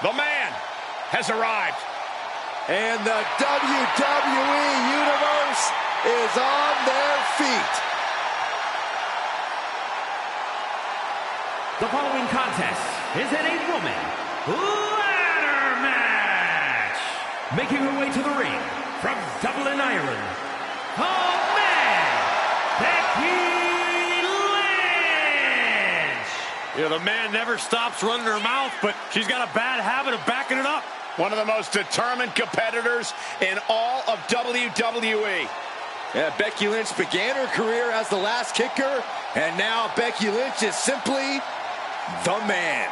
The man has arrived. And the WWE Universe is on their feet. The following contest is in a woman ladder match. Making her way to the ring from Dublin, Ireland, the man, Becky Lynch. You know, the man never stops running her mouth, but she's got a bad habit of backing it up. One of the most determined competitors in all of WWE. Yeah, Becky Lynch began her career as the last kicker, and now Becky Lynch is simply the man.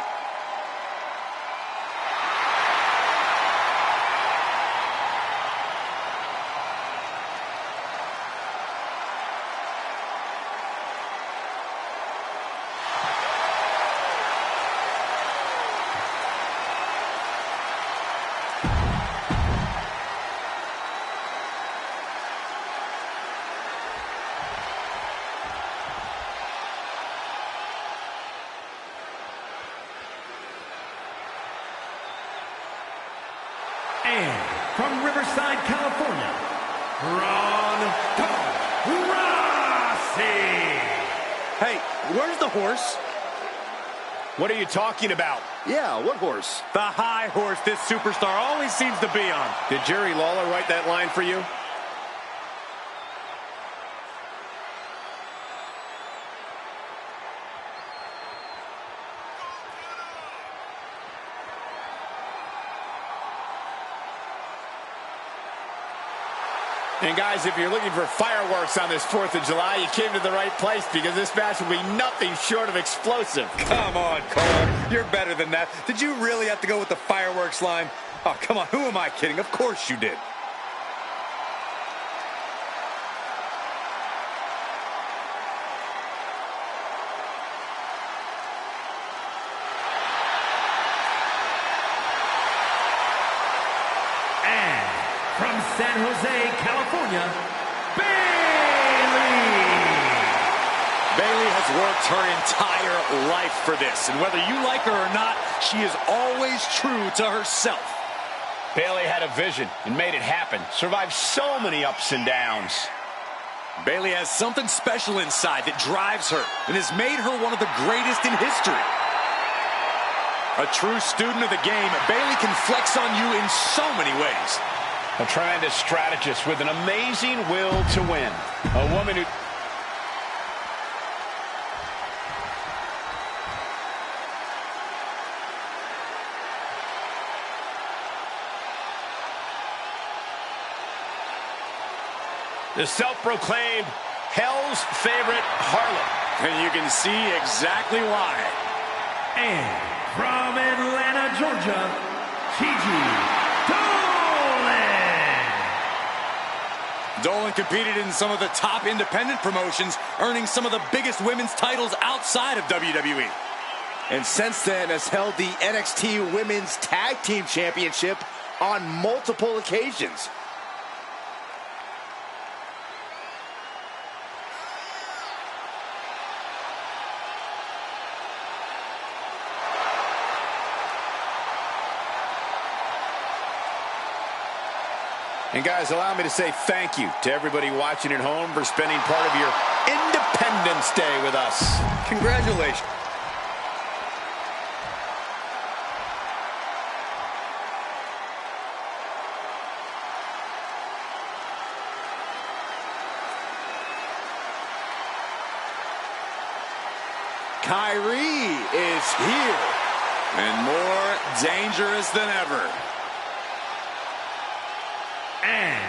And from Riverside, California, Ronda Rousey. Hey, where's the horse? What are you talking about? Yeah, what horse? The high horse this superstar always seems to be on. Did Jerry Lawler write that line for you? And guys, if you're looking for fireworks on this 4th of July, you came to the right place, because this match will be nothing short of explosive. Come on, Cole. You're better than that. Did you really have to go with the fireworks line? Oh, come on. Who am I kidding? Of course you did. From San Jose, California, Bayley. Bayley has worked her entire life for this, and whether you like her or not, she is always true to herself. Bayley had a vision and made it happen. Survived so many ups and downs. Bayley has something special inside that drives her and has made her one of the greatest in history. A true student of the game, Bayley can flex on you in so many ways. A tremendous strategist with an amazing will to win. A woman who... The self-proclaimed Hell's favorite harlot. And you can see exactly why. And from Atlanta, Georgia, Gigi Dolan competed in some of the top independent promotions, earning some of the biggest women's titles outside of WWE. And since then has held the NXT Women's Tag Team Championship on multiple occasions. And guys, allow me to say thank you to everybody watching at home for spending part of your Independence Day with us. Congratulations. Kyrie is here. And more dangerous than ever. And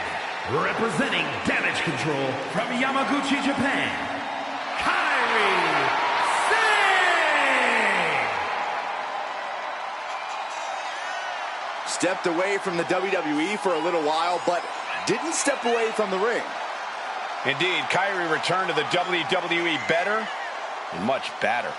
representing Damage Control from Yamaguchi, Japan, Kairi Sane! Stepped away from the WWE for a little while, but didn't step away from the ring. Indeed, Kairi returned to the WWE better and much badder.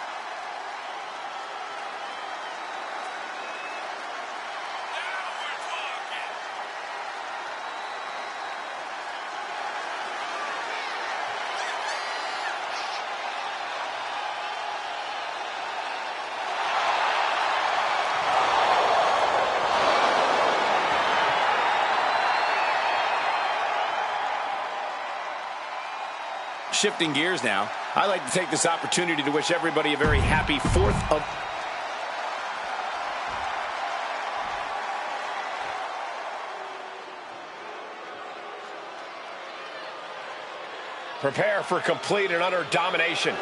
Shifting gears now, I'd like to take this opportunity to wish everybody a very happy 4th of... Prepare for complete and utter domination.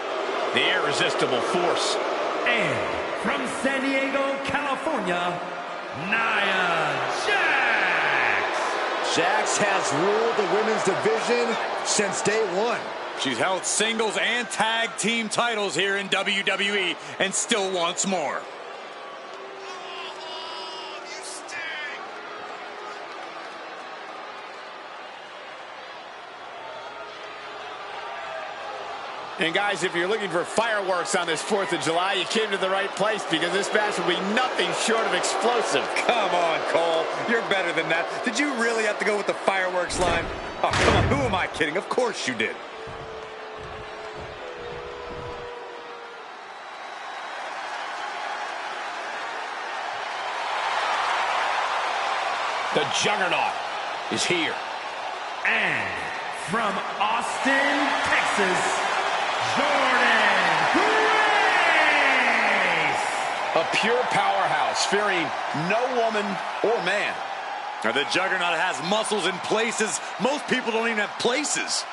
The irresistible force. And from San Diego, California, Nia Jax! Jax has ruled the women's division since day one. She's held singles and tag team titles here in WWE and still wants more. And guys, if you're looking for fireworks on this 4th of July, you came to the right place, because this match will be nothing short of explosive. Come on, Cole. You're better than that. Did you really have to go with the fireworks line? Oh, come on. Who am I kidding? Of course you did. The Juggernaut is here. And from Austin, Texas, Jordan Grace! A pure powerhouse, fearing no woman or man. Now, the Juggernaut has muscles in places most people don't even have places.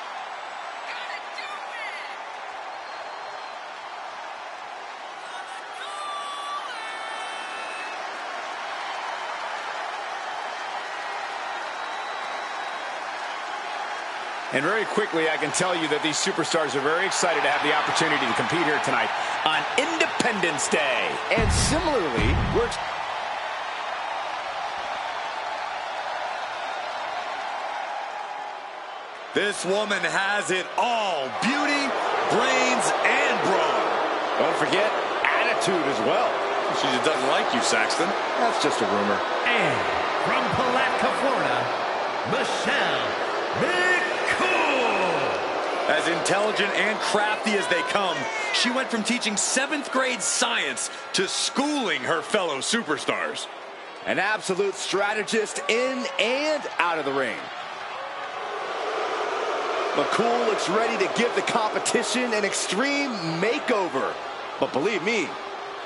And very quickly, I can tell you that these superstars are very excited to have the opportunity to compete here tonight on Independence Day. And similarly, This woman has it all. Beauty, brains, and brawn. Don't forget, attitude as well. She just doesn't like you, Saxton. that's just a rumor. And from Palatka, Florida, Michelle McCool! As intelligent and crafty as they come, she went from teaching 7th grade science to schooling her fellow superstars. An absolute strategist in and out of the ring. McCool looks ready to give the competition an extreme makeover. But believe me,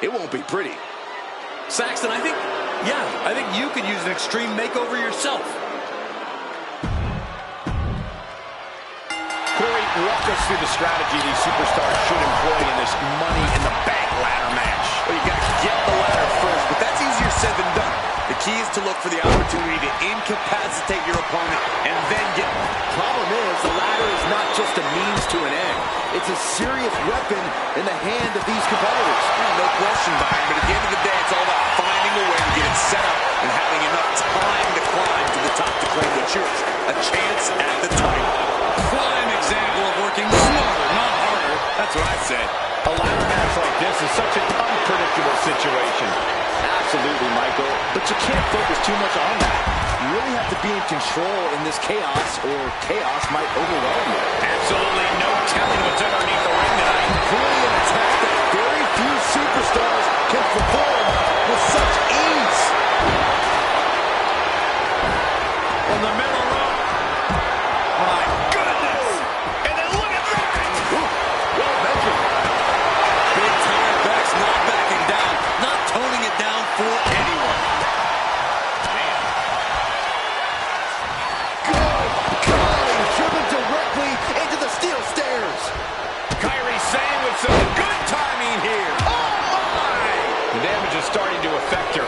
it won't be pretty. Saxton, I think you could use an extreme makeover yourself. Corey, walk us through the strategy these superstars should employ in this Money in the Bank ladder match. Well, you got to get the ladder first, but that's easier said than done. The key is to look for the opportunity to incapacitate your opponent and then get... Problem is, the ladder is not just a means to an end. It's a serious weapon in the hand of these competitors. No question, Byron, but at the end of the day, it's all about finding a way to get it set up and having enough time to climb to the top to claim what's yours. A chance at the title. Prime example of working smarter, not harder. That's what I said. A ladder match like this is such an unpredictable situation. Absolutely, Michael. But you can't focus too much on that. You really have to be in control in this chaos, or chaos might overwhelm you. Absolutely no telling what's underneath the ring tonight. Including an attack that very few superstars can perform with such ease. On the middle rope. My goodness! And then look at that! Ooh, well measured. Big time backs, not backing down, not toning it down for anyone. Driven directly into the steel stairs. Kairi Sane with some good time starting to affect her.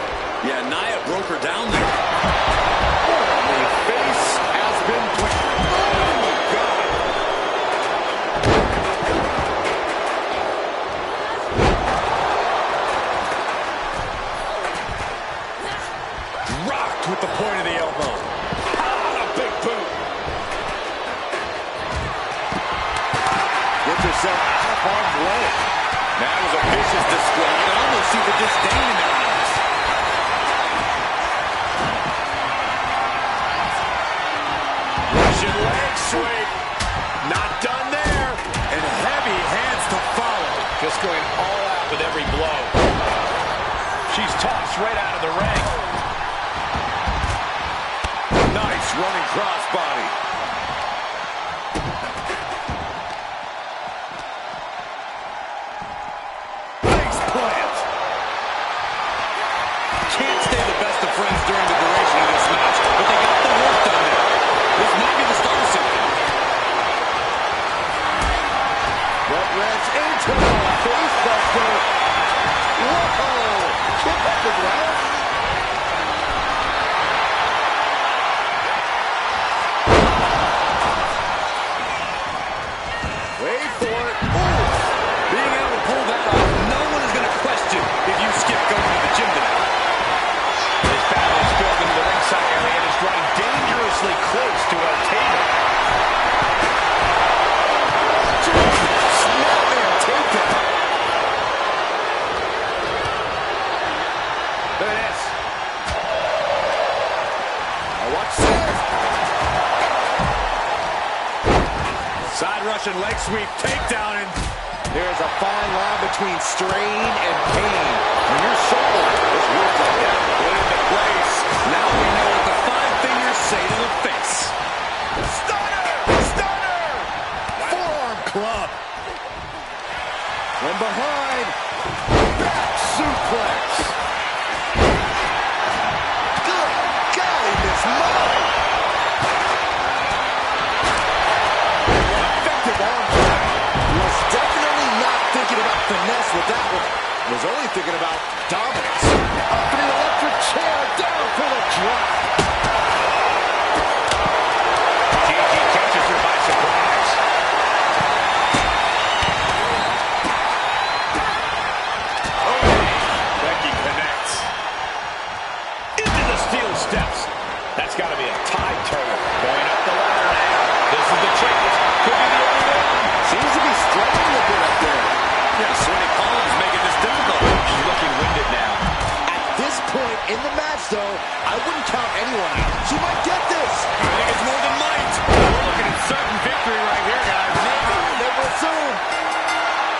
Yeah, Nia broke her down there. The face has been planted. Oh, God. Rocked with the point of the elbow. Ah, a big boot. Gets herself out of harm's way. That was a vicious display. You can almost see the disdain in their eyes. Russian leg sweep. Not done there. And heavy hands to follow. Just going all out with every blow. She's tossed right out of the ring. Nice running crossbody. Face plant. Can't stay the best of friends during the duration of this match, but they got the work done there. This might be the start of something. What wrench into the face buster. Whoa! Kick up the ground. Wait for it. Ooh. Being able to pull that off, no one is going to question if you skip going to the gym today. This battle is spilled into the ringside area and is drawing dangerously close to our table. Snapmare takedown. Look at this. Now watch this. Side Russian leg sweep, takedown, and There's a fine line between strain and pain. When your shoulder is worked like that, put into place. Now we know what the five fingers say to the face. Stunner! Stunner! Forearm club. From behind. Back suplex. Good golly, Miss Molly. Effective arm drag. Was definitely not thinking about finesse with that one. Was only thinking about dominance. Up in the electric chair, down for the drop. Gigi catches her by surprise. Becky connects. Into the steel steps. That's got to be a tide turner. Going up the ladder now. This is the chance. Could be the only one. Seems to be struggling a bit up there. Yeah, sweaty palms making this difficult. She's looking winded now. At this point in the match, though, I wouldn't count anyone out. She might get this. I think it's more than might. We're looking at certain victory right here, guys. Maybe. Never assume.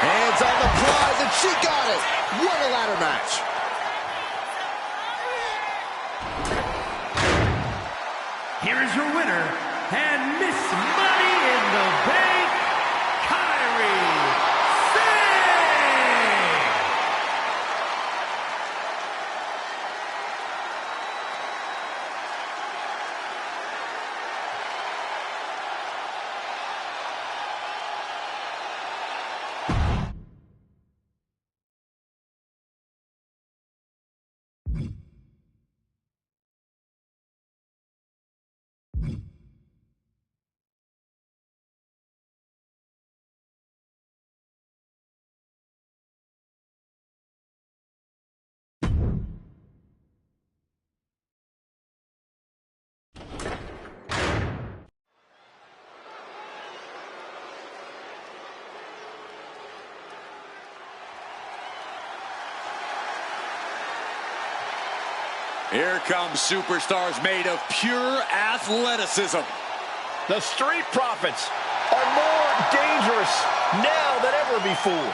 Hands on the prize, and she got it. What a ladder match. Here is your winner, and Miss Money in the Bank, Kyrie Sane! Here comes superstars made of pure athleticism. The Street Profits are more dangerous now than ever before.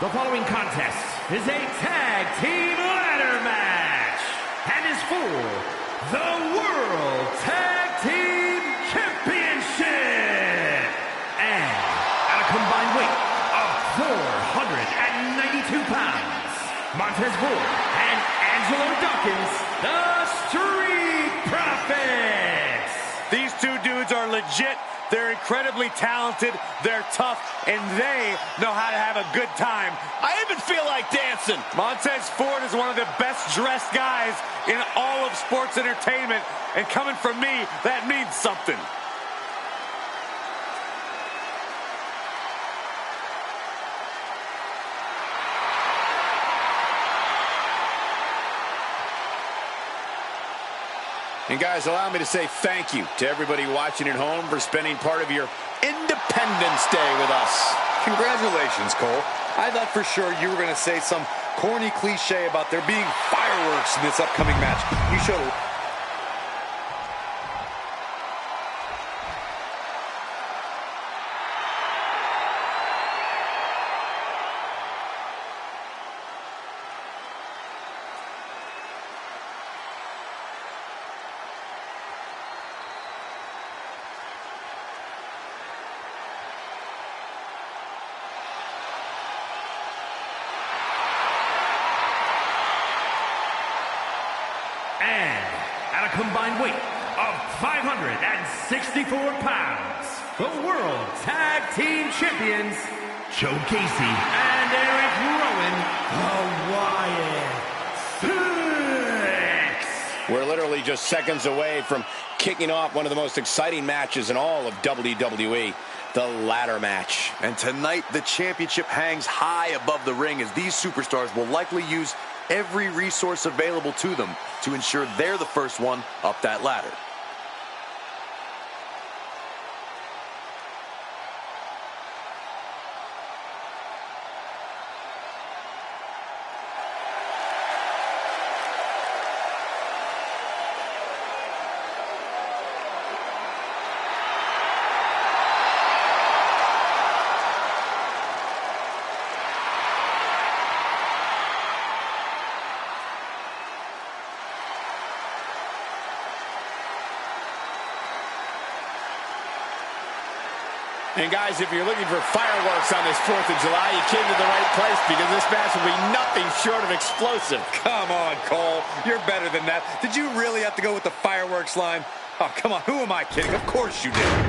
The following contest is a tag team ladder match and is for the World Tag Team Championship. And at a combined weight of 492 pounds, Montez Ford and the Street Profits. These two dudes are legit. They're incredibly talented, they're tough, and they know how to have a good time. I even feel like dancing. Montez Ford is one of the best dressed guys in all of sports entertainment, and coming from me, that means something. And guys, allow me to say thank you to everybody watching at home for spending part of your Independence Day with us. Congratulations, Cole. I thought for sure you were going to say some corny cliche about there being fireworks in this upcoming match. You showed. And at a combined weight of 564 pounds, the World Tag Team Champions, Joe Gacy and Eric Rowan, the Wyatt Six. We're literally just seconds away from kicking off one of the most exciting matches in all of WWE, the ladder match. And tonight, the championship hangs high above the ring as these superstars will likely use every resource available to them to ensure they're the first one up that ladder. And guys, if you're looking for fireworks on this 4th of July, you came to the right place, because this match will be nothing short of explosive. Come on, Cole. You're better than that. Did you really have to go with the fireworks line? Oh, come on. Who am I kidding? Of course you did.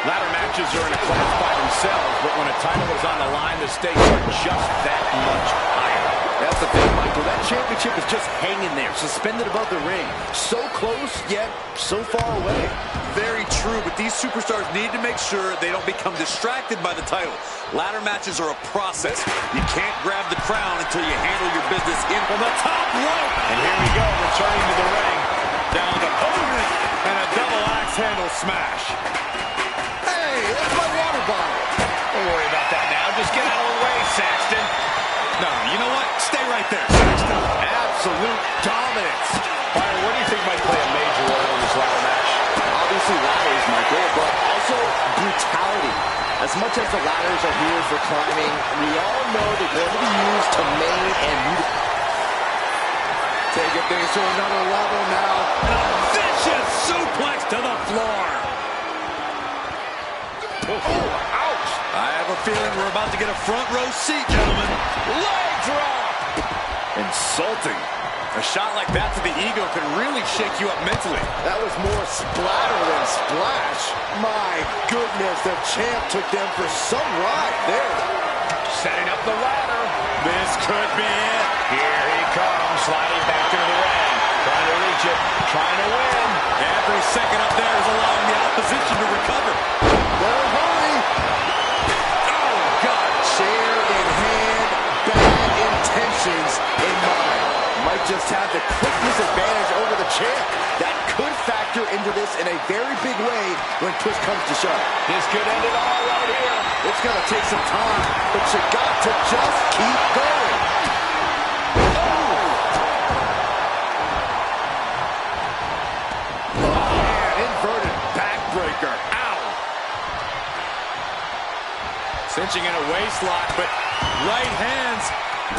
Ladder matches are in a class by themselves, but when a title is on the line, the stakes are just that much higher. That's the thing, Michael. That championship is just hanging there, suspended above the ring. So close, yet so far away. Very true, but these superstars need to make sure they don't become distracted by the title. Ladder matches are a process. You can't grab the crown until you handle your business in from the top rope. And here we go, returning to the ring. Down to Odin, and a double axe handle smash. Hey, that's my water bottle. Don't worry about that now. Just get out of the way, Saxton. No, you know what? Stay right there, Saxton. Absolute dominance. Byron, what do you think might play a major role in this ladder match? Obviously ladders, Michael, but also brutality. As much as the ladders are here for climbing, we all know they're going to be used to main and taking things to another level now. A vicious suplex to the floor. Oh, ouch! I have a feeling we're about to get a front row seat, gentlemen. Leg drop! Insulting. A shot like that to the ego can really shake you up mentally. That was more splatter than splash. My goodness, the champ took them for some ride there. Setting up the ladder. This could be it. Here he comes, sliding back into the ring. Trying to reach it, trying to win. Every second up there is allowing the opposition to recover. Better hurry. Oh, God. Chair in hand, bad intentions in mind. Might just have the quickness advantage over the champ. That could factor into this in a very big way when push comes to shove. This could end it all right here. It's going to take some time, but you got to just keep going. Oh, man, inverted backbreaker. Ow. Cinching in a waist lock, but right hands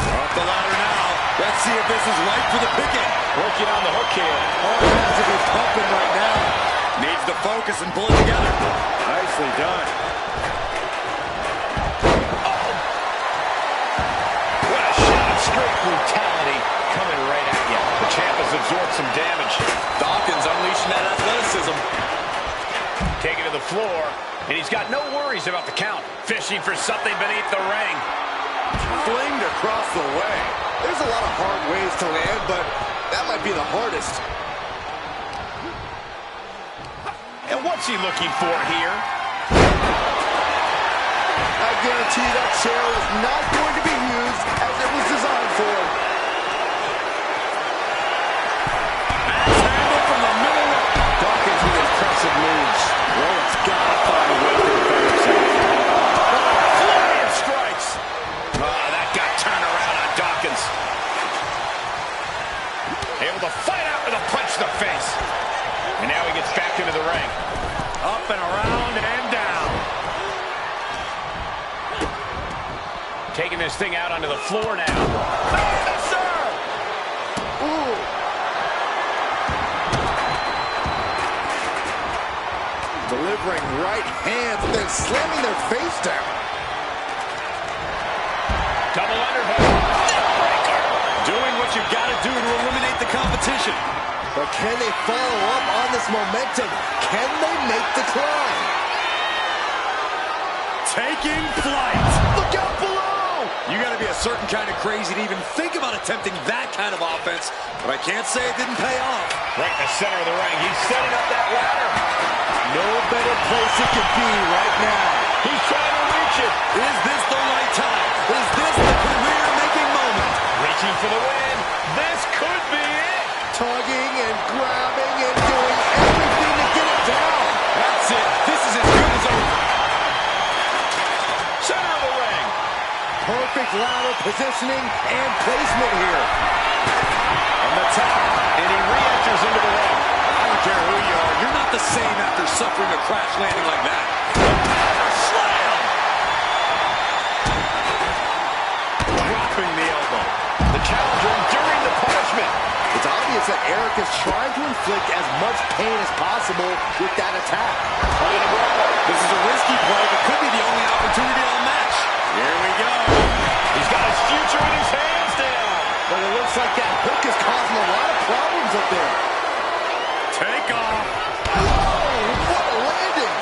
off the ladder now. Let's see if this is right for the picking. Working on the hook here. Oh, it has to be pumping right now. Needs to focus and pull it together. Nicely done. What a shot. Straight brutality coming right at you. The champ has absorbed some damage. Dawkins unleashing that athleticism. Taken to the floor, and he's got no worries about the count. Fishing for something beneath the ring. Flinged across the way. There's a lot of hard ways to land, but that might be the hardest. And what's he looking for here? I guarantee that chair was not going to be used as it was designed for. Handled from the middle rope. Dawkins with impressive moves. Rowan's got to find a way to defend himself. Flurry of strikes. That got turned around on Dawkins. Able to fight out with a punch to the face. And now he gets back into the ring. Up and around and down. Taking this thing out onto the floor now. Yes, sir! Ooh. Delivering right hands, then slamming their face down. Double underhook. Breaker. Doing what you've got to do to eliminate the competition. But can they follow up on this momentum? Can they make the climb? Taking flight. Look out below! You got to be a certain kind of crazy to even think about attempting that kind of offense. But I can't say it didn't pay off. Right in the center of the ring. He's setting up that ladder. No better place it could be right now. He's trying to reach it. Is this the right time? Is this the career-making moment? Reaching for the win. This could be it. Tugging and grabbing and doing everything to get it down. That's it. This is as good as over. Center of the ring. Perfect ladder positioning and placement here. On the top, and he re-enters into the ring. I don't care who you are. You're not the same after suffering a crash landing like that. Slam! Dropping the elbow. The challenger enduring the punishment. It's obvious that Eric is trying to inflict as much pain as possible with that attack. This is a risky play, but could be the only opportunity on the match. Here we go. He's got his future in his hands now. But it looks like that hook is causing a lot of problems up there. Take off. Oh, what a landing!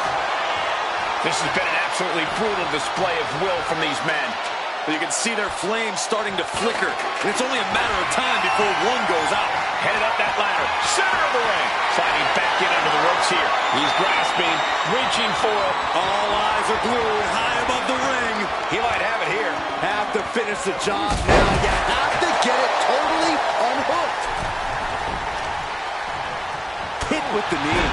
This has been an absolutely brutal display of will from these men. You can see their flames starting to flicker. And it's only a matter of time before one goes out. Headed up that ladder. Center of the ring. Sliding back in under the ropes here. He's grasping, reaching for it. All eyes are glued high above the ring. He might have it here. Have to finish the job now. You have to get it totally unhooked. Hit with the knee.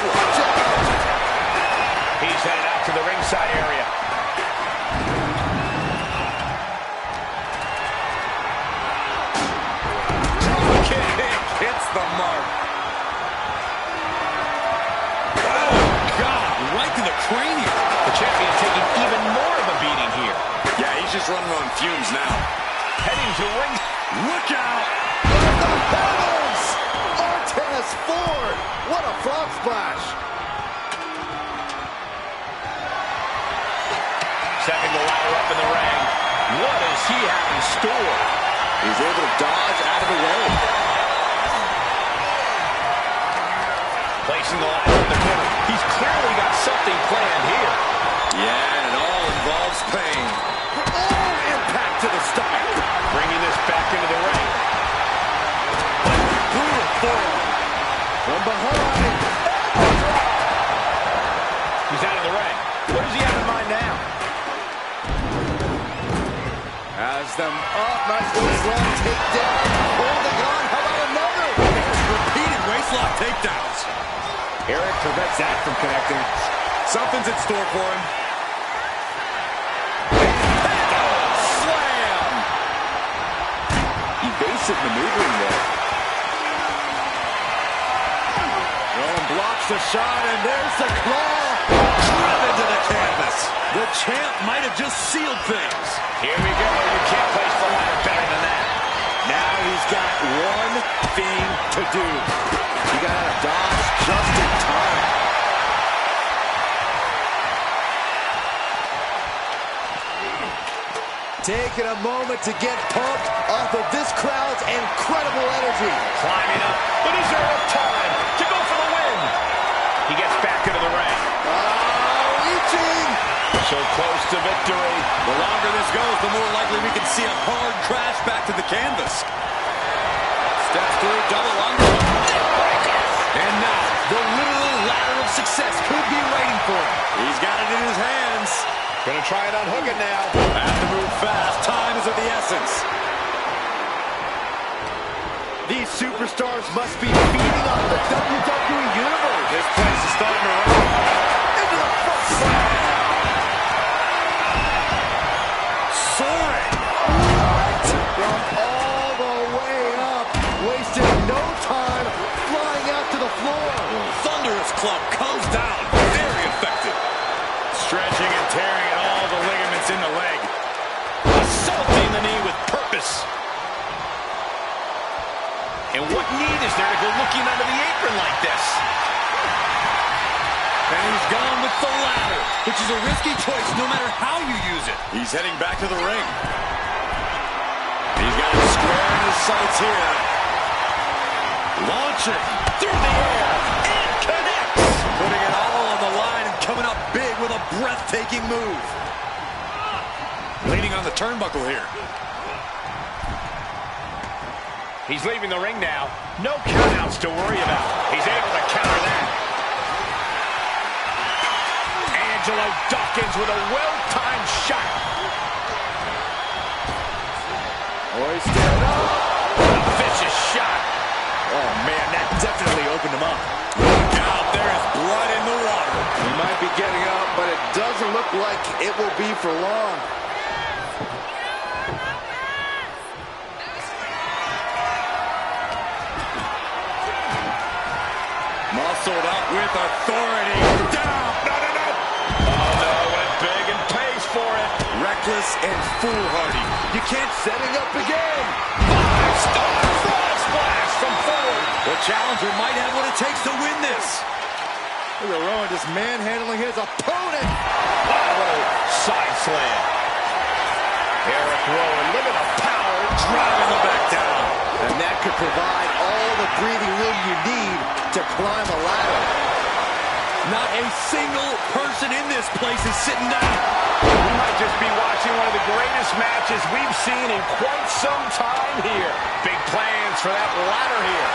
Watch out. He's headed out to the ringside area. Kick hits the mark. Oh, God, right to the cranium. The champion taking even more of a beating here. Yeah, he's just running on fumes now. Heading to ring. Look out. The battles! Artez Ford! What a frog splash! Stepping the ladder up in the ring. What does he have in store? He's able to dodge out of the way. Placing the ladder in the corner. He's clearly got something planned here. Yeah, and it all involves pain. Oh, impact to the stomach. Bringing this back into the ring. Brutal forward. From behind. He's out of the ring. What does he have in mind now? Has them up. Nice waistlock takedown. Holding on. How about another? There's repeated waistlock takedowns. Eric prevents that from connecting. Something's in store for him. Slam! Evasive maneuvering there. Rowan blocks the shot, and there's the claw. Driven to the canvas. The champ might have just sealed things. Here we go. You can't place the ladder better than that. Now he's got one thing to do. He got out of dodge just in time. Taking a moment to get pumped off of this crowd's incredible energy. Climbing up, but is there enough time to go for the win? He gets back into the ring. Reaching. So close to victory. The longer this goes, the more likely we can see a hard crash back to the canvas. Steps through, double under. And now, the literal ladder of success could be waiting for him. He's got it in his hands. Gonna try and unhook it now. Have to move fast. Time is of the essence. These superstars must be feeding off the WWE Universe. This place is starting to roll. Into the front slam. Soaring. From all the way up. Wasted no time flying out to the floor. Thunderous club comes down. Very effective. Stretching and tearing at all the ligaments in the leg. Assaulting the knee with purpose. And what need is there to go looking under the apron like this? And he's gone with the ladder, which is a risky choice no matter how you use it. He's heading back to the ring. He's got it square in his sights here. Launching through the air and connects. Putting it all on the line and coming up big with a breathtaking move. Leaning on the turnbuckle here. He's leaving the ring now. No countouts to worry about. He's able to counter that. Angelo Dawkins with a well-timed shot. Hoisted up. A vicious shot. Oh, man, that definitely opened him up. Look out, there is blood in the water. He might be getting up, but it doesn't look like it will be for long. Muscled up with authority. Down. No. Oh, no, went big and pays for it. Reckless and foolhardy. You can't Setting up again. 5-star frog splash from forward. The challenger might have what it takes to win this. Look at Rowan just manhandling his opponent. Oh, side slam. Eric Rowan, look at the power, Driving the back down. And that could provide all the breathing room you need to climb a ladder. Not a single person in this place is sitting down. We might just be watching one of the greatest matches we've seen in quite some time here. Big plans for that ladder here.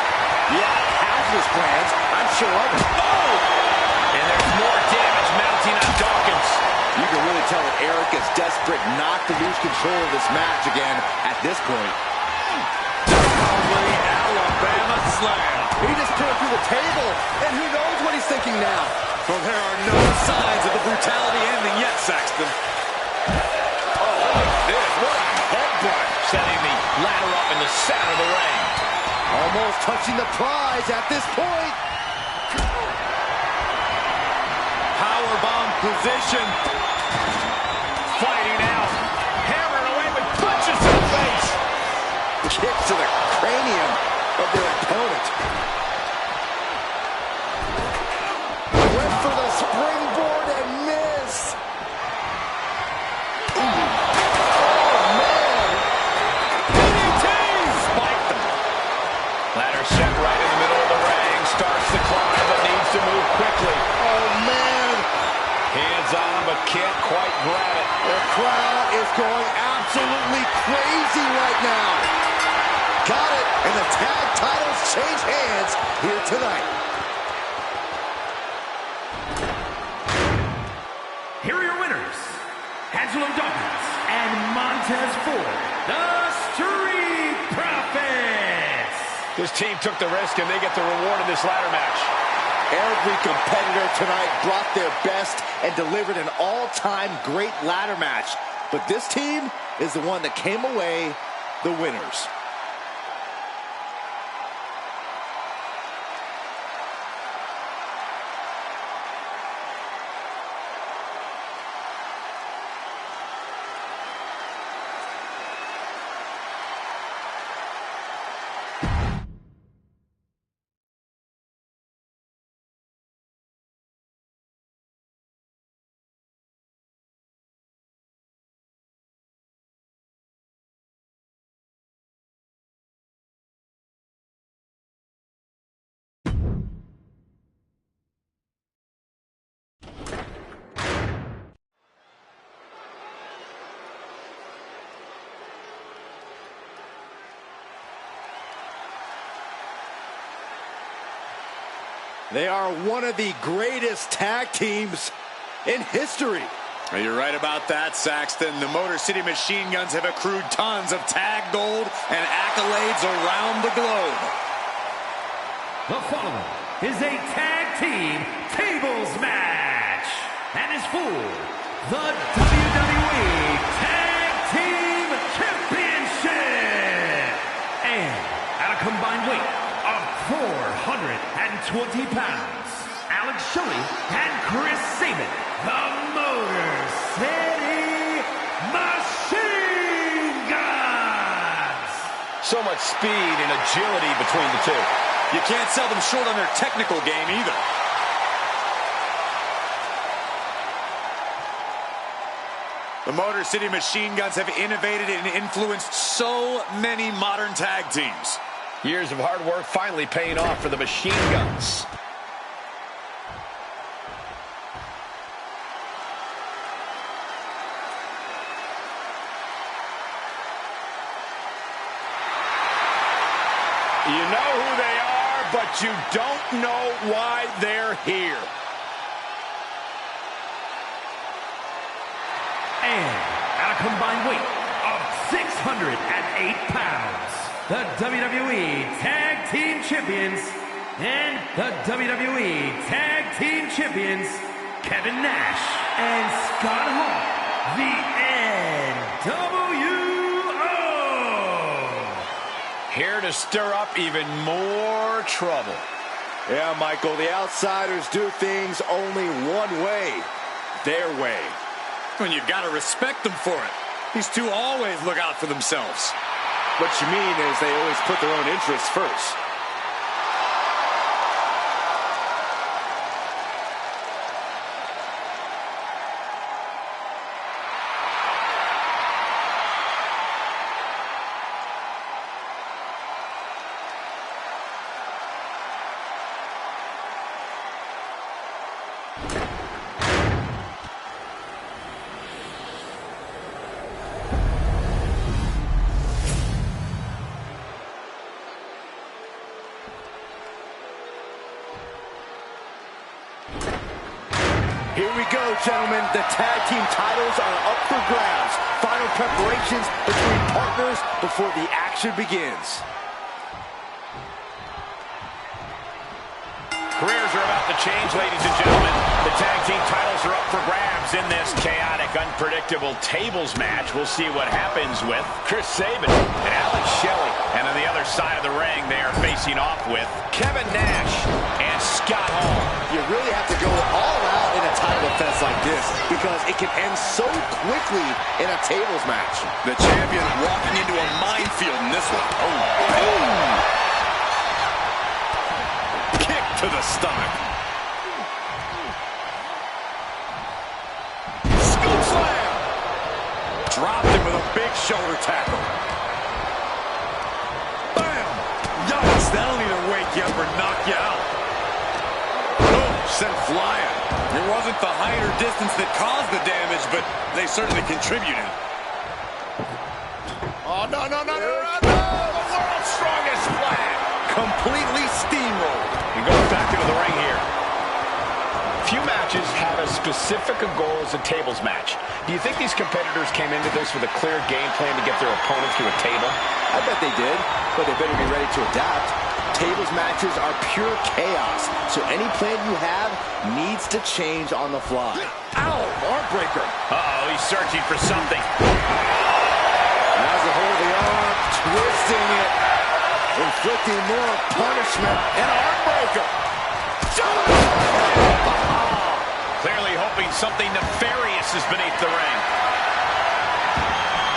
Yeah, hazardous plans. I'm sure of it. Oh! And there's more damage mounting on Dawkins. You can really tell that Eric is desperate not to lose control of this match again at this point. Probably Alabama slam. He just put him through the table, and who knows what he's thinking now. Well, there are no signs of the brutality ending yet, Saxton. Oh, like this. What a headbutt. Setting the ladder up in the center of the ring. Almost touching the prize at this point. Powerbomb position. Fighting out. Hammering away with punches to the face. Kick to the cranium of their opponent. Went for the springboard and missed. Ooh. Oh, man. DDT! Spiked them. Ladder set right in the middle of the ring. Starts to climb, but needs to move quickly. Oh, man. Hands on, but can't quite grab it. The crowd is going absolutely crazy right now. Got it, and the tag titles change hands here tonight. Here are your winners, Angelo Dawkins and Montez Ford, the Street Profits. This team took the risk, and they get the reward of this ladder match. Every competitor tonight brought their best and delivered an all-time great ladder match. But this team is the one that came away the winners. They are one of the greatest tag teams in history. You're right about that, Saxton. The Motor City Machine Guns have accrued tons of tag gold and accolades around the globe. The following is a tag team tables match and is for the WWE Tag Team Championship. And at a combined weight of 420 pounds, Alex Shelley and Chris Sabin, the Motor City Machine Guns. So much speed and agility between the two. You can't sell them short on their technical game either. The Motor City Machine Guns have innovated and influenced so many modern tag teams. Years of hard work finally paying off for the Machine Guns. You know who they are, but you don't know why they're here. And at a combined weight of 608 pounds, the WWE Tag Team Champions and the WWE Tag Team Champions, Kevin Nash and Scott Hall, the NWO. Here to stir up even more trouble. Yeah, Michael, the outsiders do things only one way. Their way. And you've got to respect them for it. These two always look out for themselves. What you mean is they always put their own interests first. Here we go, gentlemen. The tag team titles are up for grabs. Final preparations between partners before the action begins. Careers are about to change, ladies and gentlemen. The tag team titles are up for grabs in this chaotic, unpredictable tables match. We'll see what happens with Chris Sabin and Alex Shelley. And on the other side of the ring, they are facing off with Kevin Nash and Scott Hall. You really have to go all out in a title defense like this because it can end so quickly in a tables match. The champion walking into a minefield in this one. Oh. Kick to the stomach. Scoop slam. Dropped him with a big shoulder tackle. Bam. Yikes, that'll either wake you up or knock you out. Boom, sent flying. It wasn't the height or distance that caused the damage, but they certainly contributed. Oh, no, no, no, no, no, no! The world's strongest flag! Completely steamrolled. He goes back into the ring here. Few matches have as specific a goal as a tables match. Do you think these competitors came into this with a clear game plan to get their opponent to a table? I bet they did, but they better be ready to adapt. Tables matches are pure chaos, so any plan you have needs to change on the fly. Ow, arm breaker. Uh-oh, he's searching for something. Has a hold of the arm, twisting it, inflicting more punishment, and arm breaker. Clearly hoping something nefarious is beneath the ring.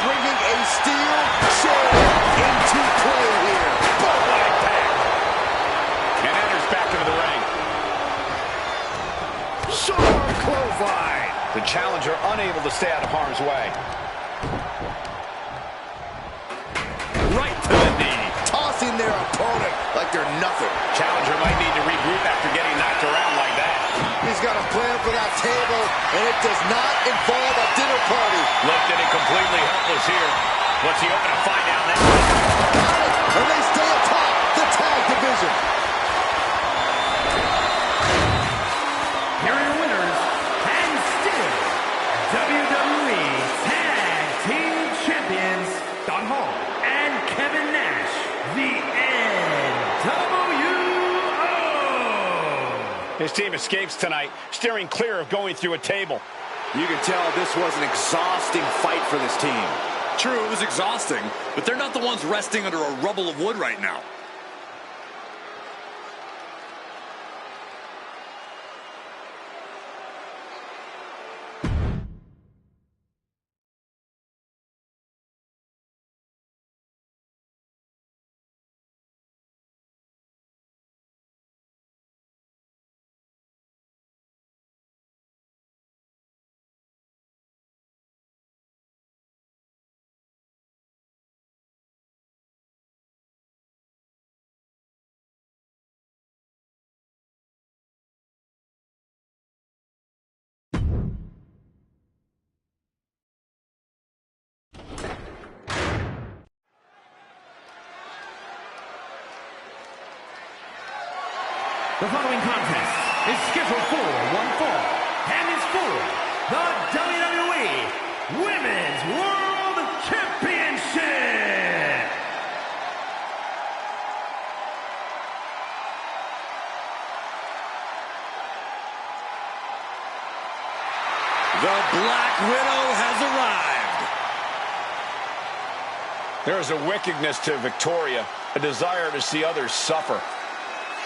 Bringing a steel chair into play here. What impact. And enters back into the ring. Sharp clothesline. The challenger unable to stay out of harm's way. Right to the knee. Tossing their opponent like they're nothing. Challenger might need to regroup after getting knocked around like that. He's got a plan for that table, and it does not involve a dinner party. Looked at it completely helpless here. What's he hoping to find out now? And they stay atop the tag division. His team escapes tonight, steering clear of going through a table. You can tell this was an exhausting fight for this team. True, it was exhausting, but they're not the ones resting under a rubble of wood right now. The following contest is scheduled for one fall and is for the WWE Women's World Championship. The Black Widow has arrived. There is a wickedness to Victoria, a desire to see others suffer.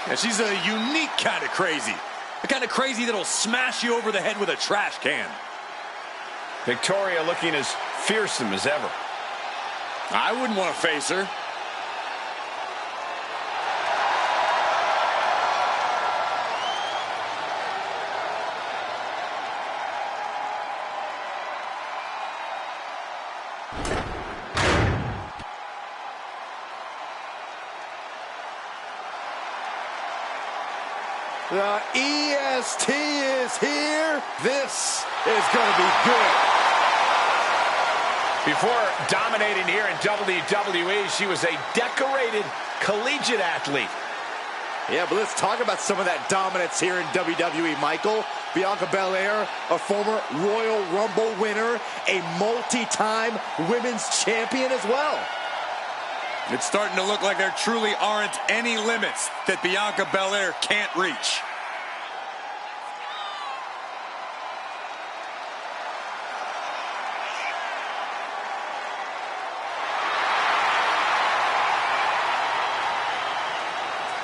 And she's a unique kind of crazy. The kind of crazy that'll smash you over the head with a trash can. Victoria looking as fearsome as ever. I wouldn't want to face her. The EST is here. This is going to be good. Before dominating here in WWE, she was a decorated collegiate athlete. Yeah, but let's talk about some of that dominance here in WWE, Michael. Bianca Belair, a former Royal Rumble winner, a multi-time women's champion as well. It's starting to look like there truly aren't any limits that Bianca Belair can't reach.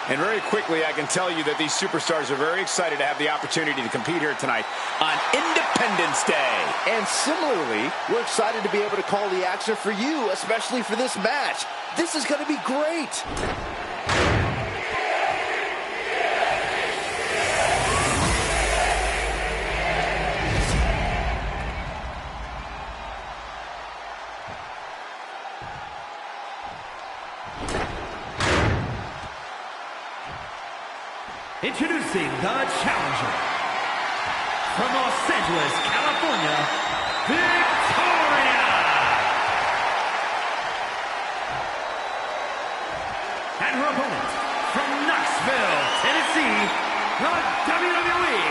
And very quickly, I can tell you that these superstars are very excited to have the opportunity to compete here tonight on Independence Day. And similarly, we're excited to be able to call the action for you, especially for this match. This is going to be great. Introducing the challenger from Los Angeles, California, Victoria! And her opponent from Knoxville, Tennessee, the WWE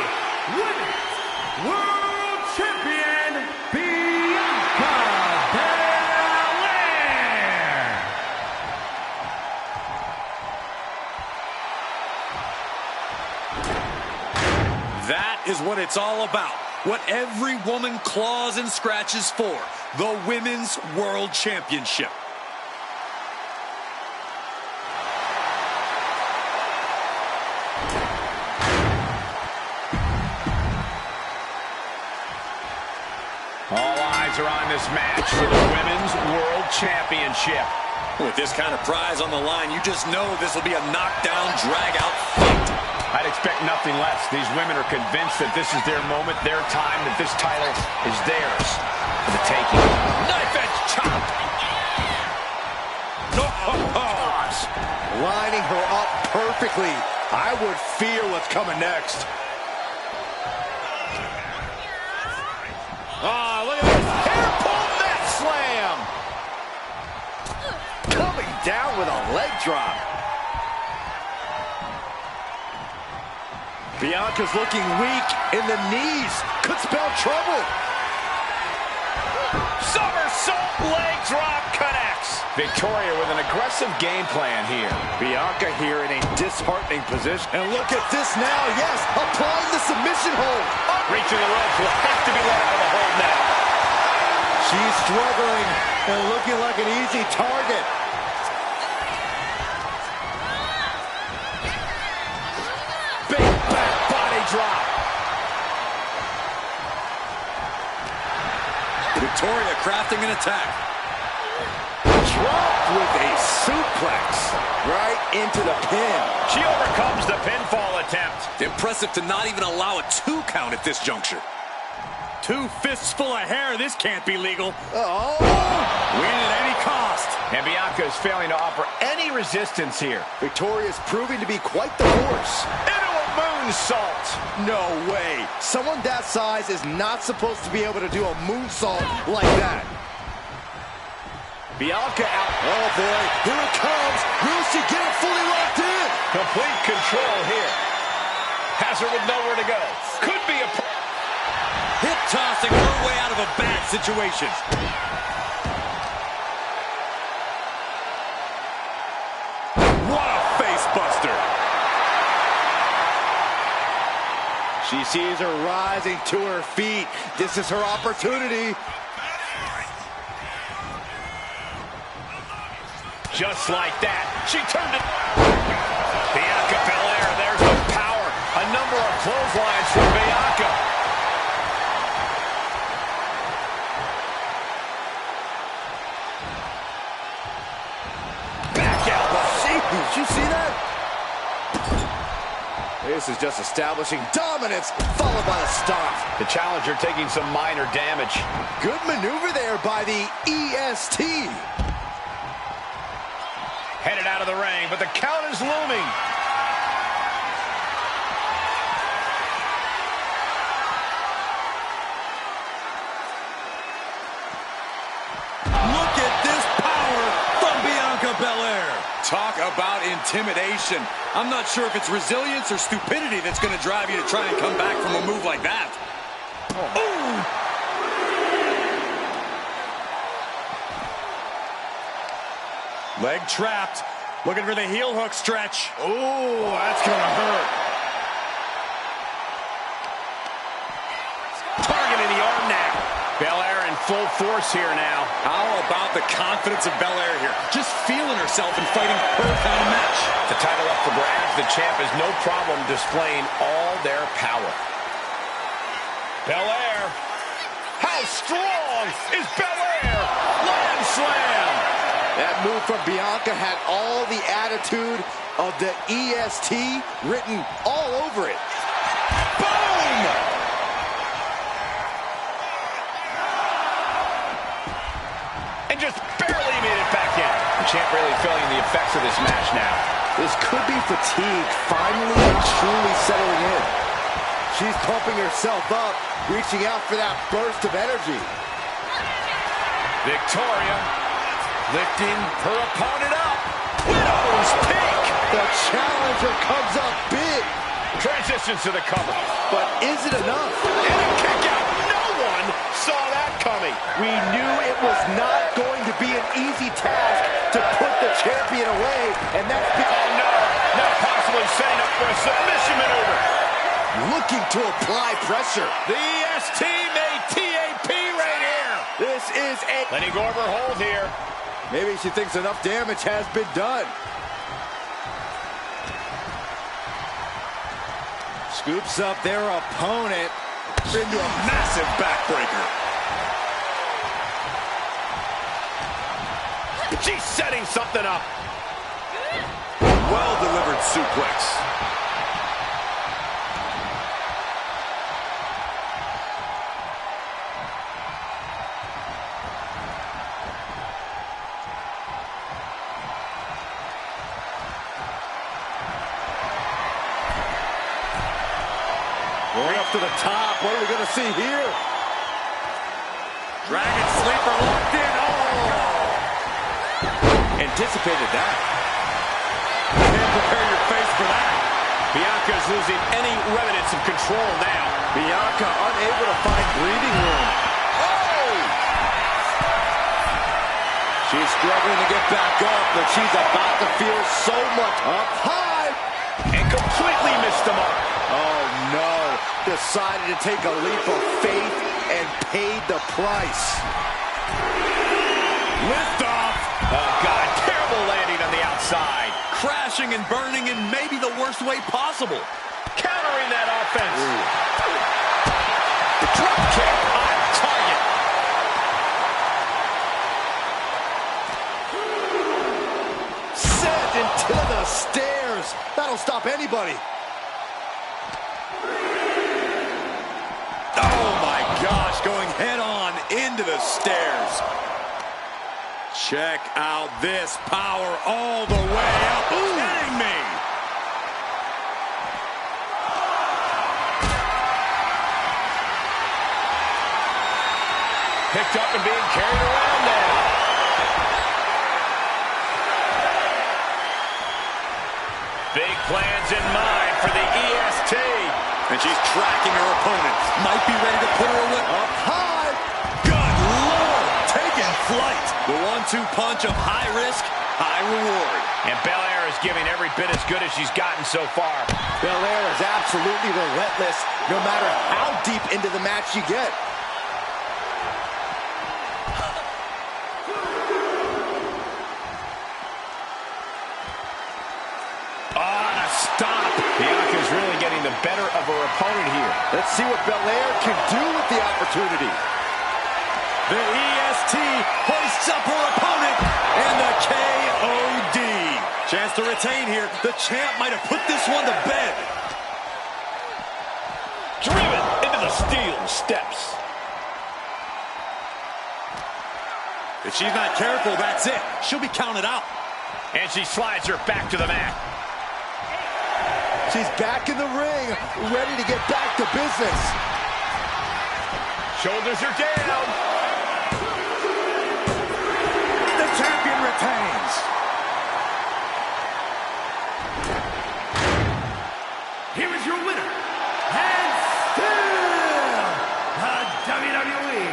Women's World Champion, Bianca Belair! That is what it's all about. What every woman claws and scratches for. The Women's World Championship. All eyes are on this match for the Women's World Championship. With this kind of prize on the line, you just know this will be a knockdown, drag-out fight. I'd expect nothing less. These women are convinced that this is their moment, their time, that this title is theirs for the taking. Knife edge chop. Lining her up perfectly. I would fear what's coming next. Oh, look at this. Hair pull net slam. Coming down with a leg drop. Bianca's looking weak in the knees. Could spell trouble. Somersault leg drop connects. Victoria with an aggressive game plan here. Bianca here in a disheartening position. And look at this now. Yes, applying the submission hold. Reaching the ropes will have to be let out of the hold now. She's struggling and looking like an easy target. Big back body drop. Victoria crafting an attack. Dropped with a suplex right into the pin. She overcomes the pinfall attempt. Impressive to not even allow a 2 count at this juncture. 2 fists full of hair. This can't be legal. Oh! Win at any cost. And Bianca is failing to offer any resistance here. Victoria is proving to be quite the force. Into a moonsault. No way. Someone that size is not supposed to be able to do a moonsault like that. Bianca out. Oh, boy. Here it comes. Will she get it fully locked in? Complete control here. Has her with nowhere to go. Could be a... Hip tossing her way out of a bad situation. What a face buster. She sees her rising to her feet. This is her opportunity. Just like that. She turned it. Bianca Belair, there's the power. A number of clotheslines from Bianca. Back elbow. Did you see that? This is just establishing dominance, followed by a stomp. The challenger taking some minor damage. Good maneuver there by the EST. Headed out of the ring, but the count is looming. Look at this power from Bianca Belair. Talk about intimidation. I'm not sure if it's resilience or stupidity that's going to drive you to try and come back from a move like that. Oh. Leg trapped. Looking for the heel hook stretch. Oh, that's gonna hurt. Targeting the arm now. Belair in full force here now. How about the confidence of Belair here? Just feeling herself and fighting her kind of match. The title up for grabs. The champ has no problem displaying all their power. Belair. How strong is Belair? Land slam. That move from Bianca had all the attitude of the EST written all over it. Boom! And just barely made it back in. The champ really feeling the effects of this match now. This could be fatigue finally and truly settling in. She's pumping herself up, reaching out for that burst of energy. Victoria lifting her opponent up. Widow's peak. The challenger comes up big. Transitions to the cover. But is it enough? And a kick out. No one saw that coming. We knew it was not going to be an easy task to put the champion away, and that's Oh no, now possibly setting up for a submission maneuver. looking to apply pressure. The EST made TAP right here. This is a... Letting go of her hold here. Maybe she thinks enough damage has been done. Scoops up their opponent into a massive backbreaker. She's setting something up. Well-delivered suplex. Going up to the top. What are we going to see here? Dragon sleeper locked in. Oh! Anticipated that. Can't prepare your face for that. Bianca's losing any remnants of control now. Bianca unable to find breathing room. Oh! She's struggling to get back up, but she's about to feel so much. Up high. And completely missed the mark. Oh, no. Decided to take a leap of faith and paid the price. Lift off. Oh, God, terrible landing on the outside. Crashing and burning in maybe the worst way possible. Countering that offense. The drop kick on target. Sent into the stairs. That'll stop anybody. Oh, my gosh, going head on into the stairs. Check out this power all the way up. Kidding me. Picked up and being carried around now. Big plans in mind for the EST. And she's tracking her opponent. Might be ready to put her away. Up high. Good Lord, taking flight. The 1-2 punch of high risk, high reward. And Belair is giving every bit as good as she's gotten so far. Belair is absolutely relentless, no matter how deep into the match you get. Stop. Bianca's really getting the better of her opponent here. Let's see what Belair can do with the opportunity. The EST hoists up her opponent, and the KOD. Chance to retain here. The champ might have put this one to bed. Driven into the steel steps. If she's not careful, that's it. She'll be counted out. And she slides her back to the mat. She's back in the ring, ready to get back to business. Shoulders are down. The champion retains. Here is your winner, and still the WWE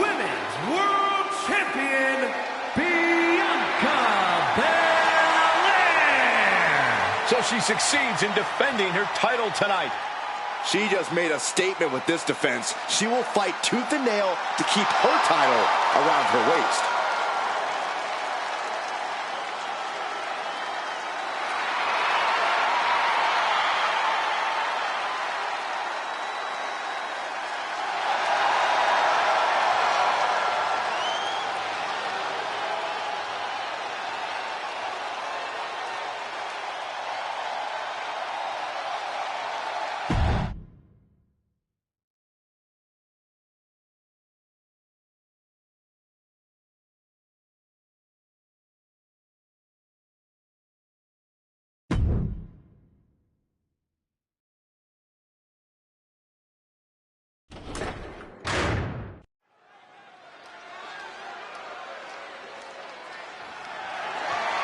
Women's World Champion, Bianca Belair. So she succeeds in defending her title tonight. She just made a statement with this defense. She will fight tooth and nail to keep her title around her waist.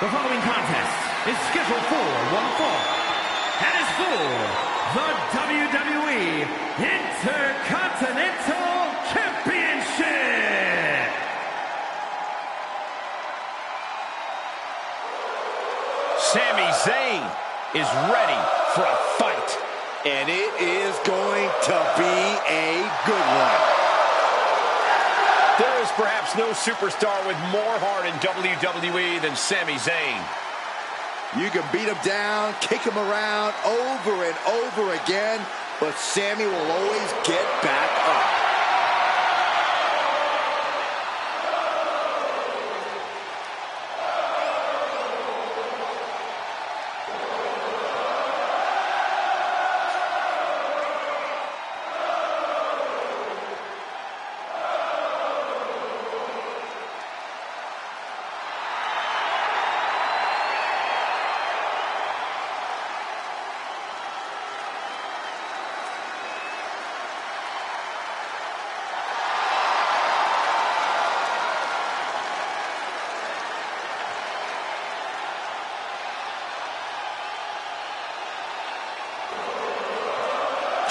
The following contest is scheduled for one fall and is for the WWE Intercontinental Championship. Sami Zayn is ready for a fight. And it is going to be a good one. There is perhaps no superstar with more heart in WWE than Sami Zayn. You can beat him down, kick him around over and over again, but Sami will always get back up.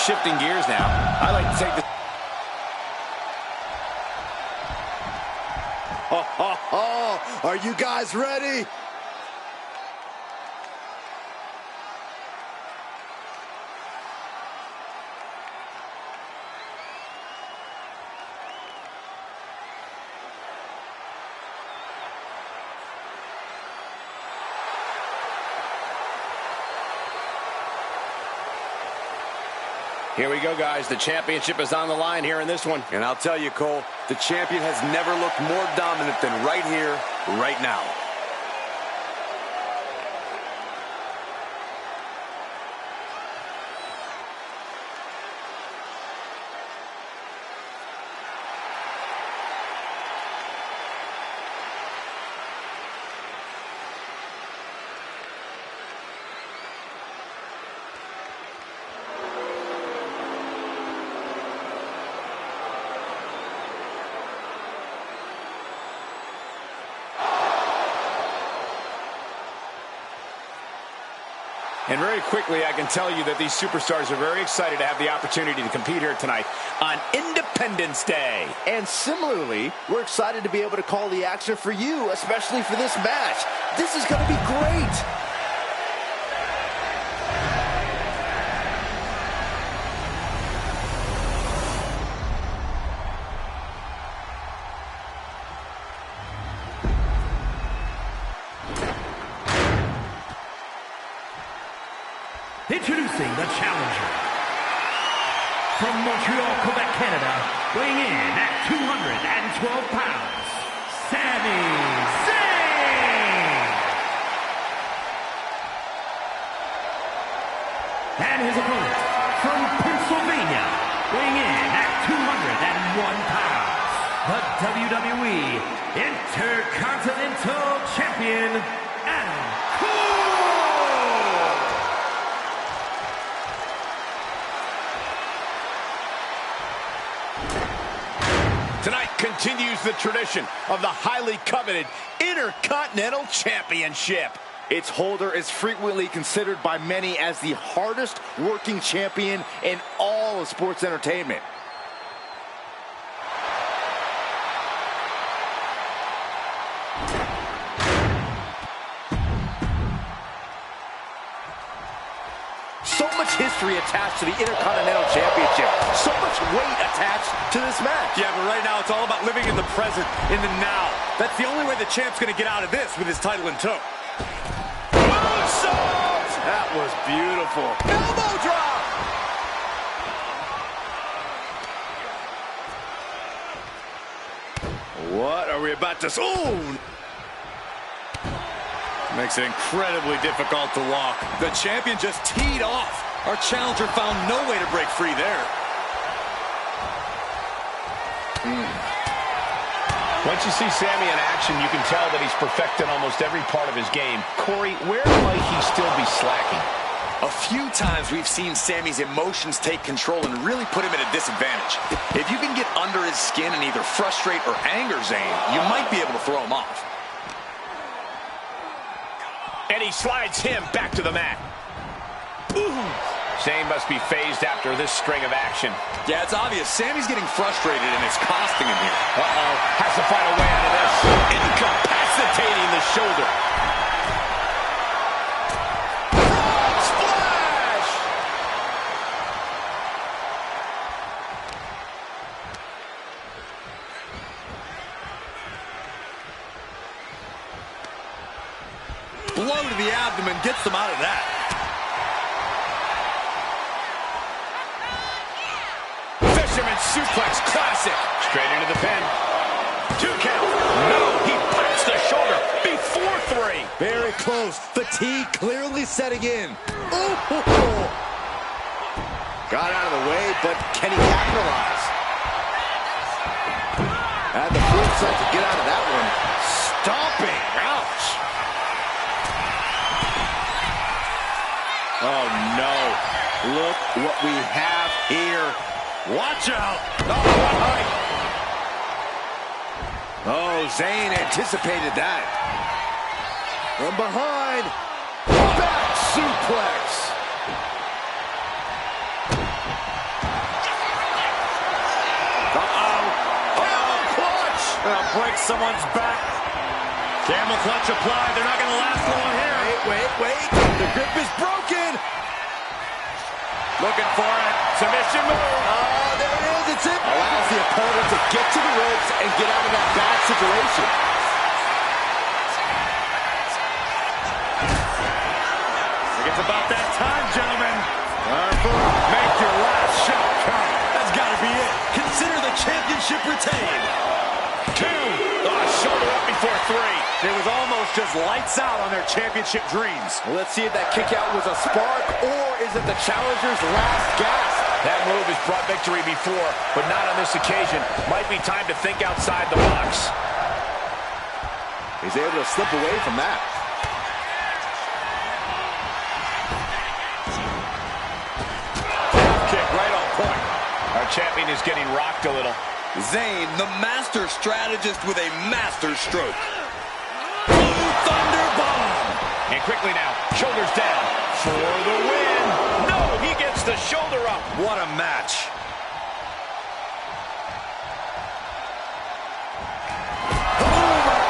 Shifting gears now, I like to take the... Are you guys ready? Here we go, guys. The championship is on the line here in this one. And I'll tell you, Cole, the champion has never looked more dominant than right here, right now. And very quickly, I can tell you that these superstars are very excited to have the opportunity to compete here tonight on Independence Day. And similarly, we're excited to be able to call the action for you, especially for this match. This is going to be great. Introducing the challenger. From Montreal, Quebec, Canada, weighing in at 212 pounds, Sami Zayn! And his opponent, from Pennsylvania, weighing in at 201 pounds, the WWE Intercontinental Champion, Adam Cole! Tonight continues the tradition of the highly coveted Intercontinental Championship. Its holder is frequently considered by many as the hardest working champion in all of sports entertainment. So much history attached to the Intercontinental Championship. So much weight attached to this match. Yeah, but right now it's all about living in the present, in the now. That's the only way the champ's going to get out of this with his title in tow. Moonsault! That was beautiful. Elbow drop! What are we about to... Ooh! Makes it incredibly difficult to walk. The champion just teed off. Our challenger found no way to break free there. Once you see Sami in action, you can tell that he's perfected almost every part of his game. Corey, where might he still be slacking? A few times we've seen Sami's emotions take control and really put him at a disadvantage. If you can get under his skin and either frustrate or anger Zayn, you might be able to throw him off. And he slides him back to the mat. Ooh. Zayn must be phased after this string of action. Yeah, it's obvious. Sami's getting frustrated and it's costing him here. Uh-oh. Has to find a way out of this. Incapacitating the shoulder. Splash! Blow to the abdomen gets them out of that. Fisherman suplex, classic. Straight into the pin. 2 count. No, he pops the shoulder before 3. Very close. Fatigue clearly setting in. Ooh. Got out of the way, but can he capitalize? Had the foresight to get out of that one. Stomping. Ouch. Oh, no. Look what we have here. Watch out. Oh, what height. Oh, Zayn anticipated that. From behind. Back suplex. Uh-oh. Elbow clutch. Break someone's back. Camel clutch applied. They're not going to last long here. Wait. The grip is broken. Looking for it. Submission move. Oh, there it is. It's it. Allows the opponent to get to the ropes and get out of that bad situation. It's about that time, gentlemen. Make your last shot count. That's got to be it. Consider the championship retained. 2. Shoulder up before 3. It was almost just lights out on their championship dreams. Well, let's see if that kick out was a spark, or is it the challenger's last gasp? That move has brought victory before, but not on this occasion. Might be time to think outside the box. He's able to slip away from that. Kick right on point. Our champion is getting rocked a little. Zayn, the master strategist with a master stroke. Blue Thunder Bomb. And quickly now, shoulders down for the win. No, he gets the shoulder up. What a match.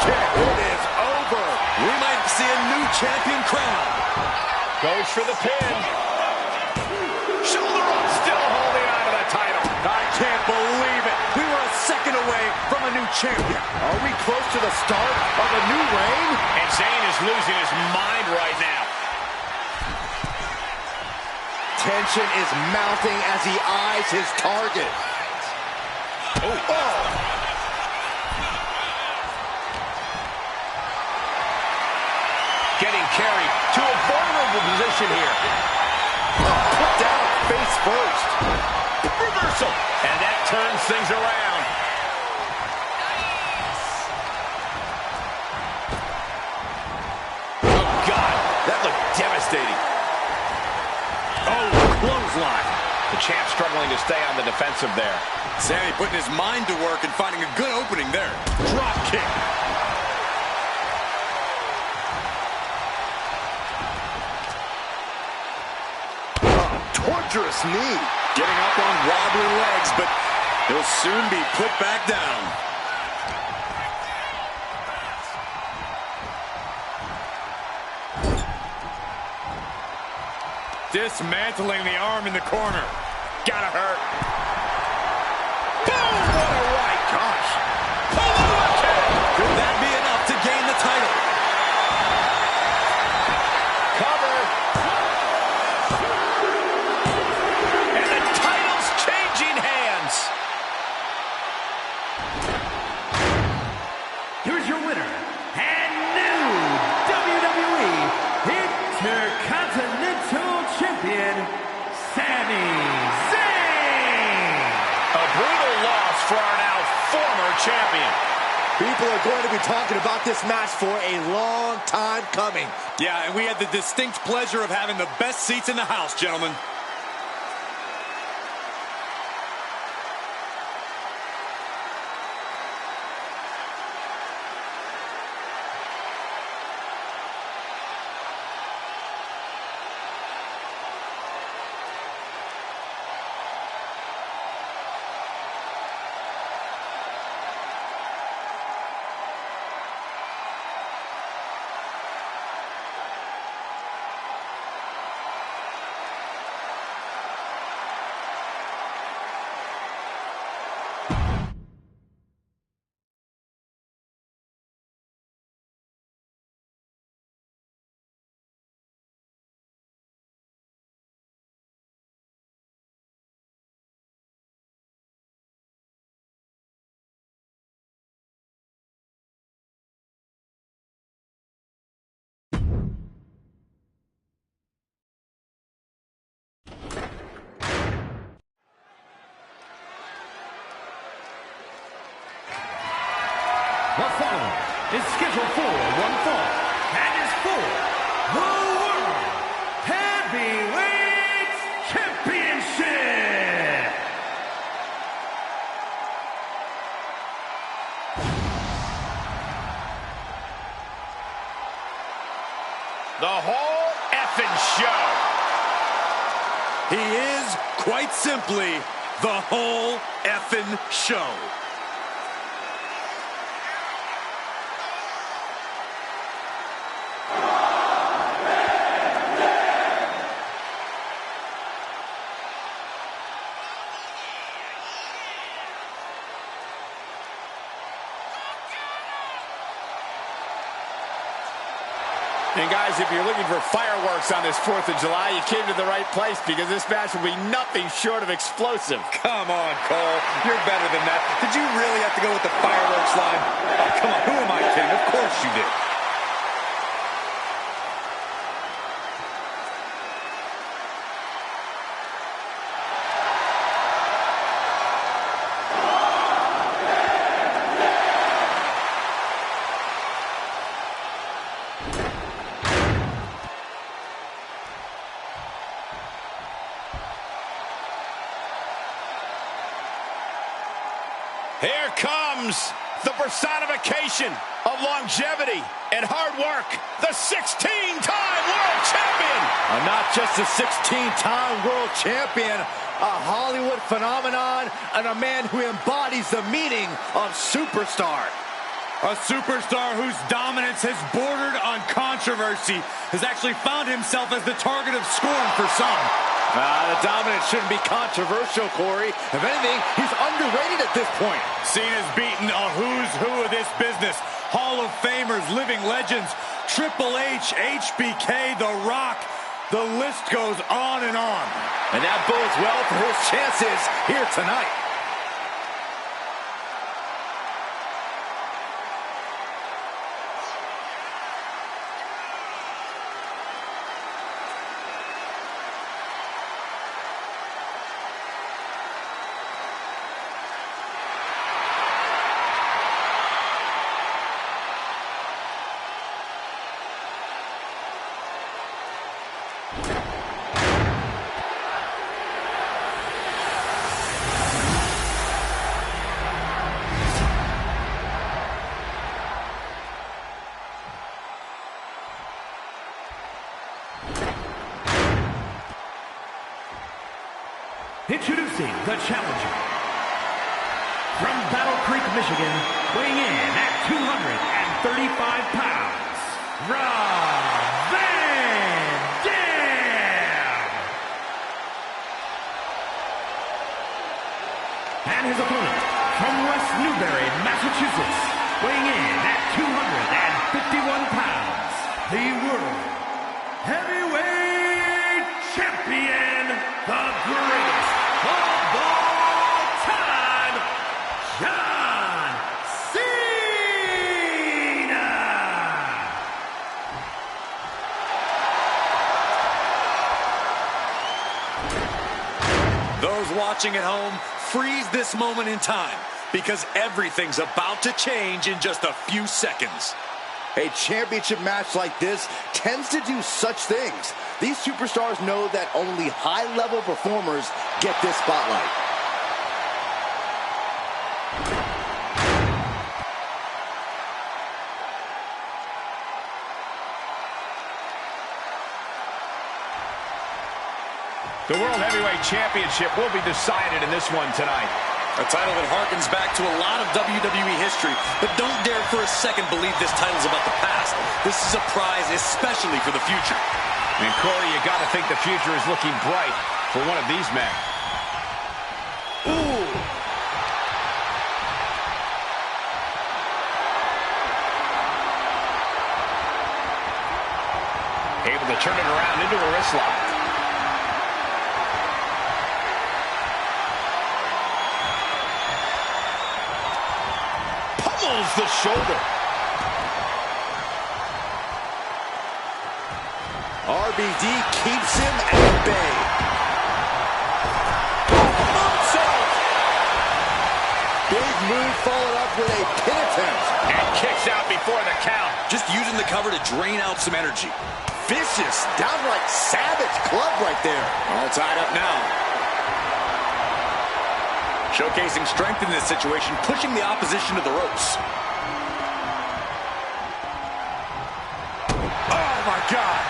Kick. It is over. We might see a new champion crown. Goes for the pin. Shoulder up, still holding on to the title. I can't believe it. We were a second away from a new champion. Are we close to the start of a new reign? And Zayn is losing his mind right now. Tension is mounting as he eyes his target. Getting carried to a vulnerable position here. Put down face first. Reversal. And that turns things around. Oh, God. That looked devastating. Oh, clothesline. The champ struggling to stay on the defensive there. Sammy putting his mind to work and finding a good opening there. Drop kick. Torturous knee. Getting up on wobbly legs, but he'll soon be put back down. Dismantling the arm in the corner. Gotta hurt. Boom! What a right. Gosh. Paloma kick. Could that be enough to gain the title? Cover. And the title's changing hands. Here's your winner and new WWE Intercontinental Champion, Sami Zayn. A brutal loss for our now former champion. People are going to be talking about this match for a long time coming. Yeah, and we had the distinct pleasure of having the best seats in the house, gentlemen. The following is scheduled for one fall and is for the World Heavyweight Championship. The whole effing show. He is, quite simply, the whole effing show. And guys, if you're looking for fireworks on this 4th of July, you came to the right place because this match will be nothing short of explosive. Come on, Cole. You're better than that. Did you really have to go with the fireworks line? Oh, come on. Who am I kidding? Of course you did. Here comes the personification of longevity and hard work, the 16-time world champion. Not just a 16-time world champion, a Hollywood phenomenon, and a man who embodies the meaning of superstar. A superstar whose dominance has bordered on controversy has actually found himself as the target of scorn for some. The dominance shouldn't be controversial, Corey. If anything, he's underrated at this point. Seen as beating a who's who of this business. Hall of Famers, living legends, Triple H, HBK, The Rock. The list goes on and on. And that bodes well for his chances here tonight. Introducing the challenger. From Battle Creek, Michigan, weighing in at 235 pounds, Rob Van Dam. And his opponent, from West Newbury, Massachusetts, weighing in at 251 pounds, the World Heavyweight Champion, the greatest of all time, John Cena! Those watching at home, freeze this moment in time because everything's about to change in just a few seconds. A championship match like this tends to do such things. These superstars know that only high-level performers get this spotlight. The World Heavyweight Championship will be decided in this one tonight. A title that harkens back to a lot of WWE history, but don't dare for a second believe this title's about the past. This is a prize especially for the future. And Corey, you got to think the future is looking bright for one of these men. Ooh! Able to turn it around into a wrist lock. Pummels the shoulder. RVD keeps him at bay. Moonsault! Big move followed up with a pin attempt. And kicks out before the count. Just using the cover to drain out some energy. Vicious, downright savage club right there. All tied up now. Showcasing strength in this situation, pushing the opposition to the ropes. Oh my God!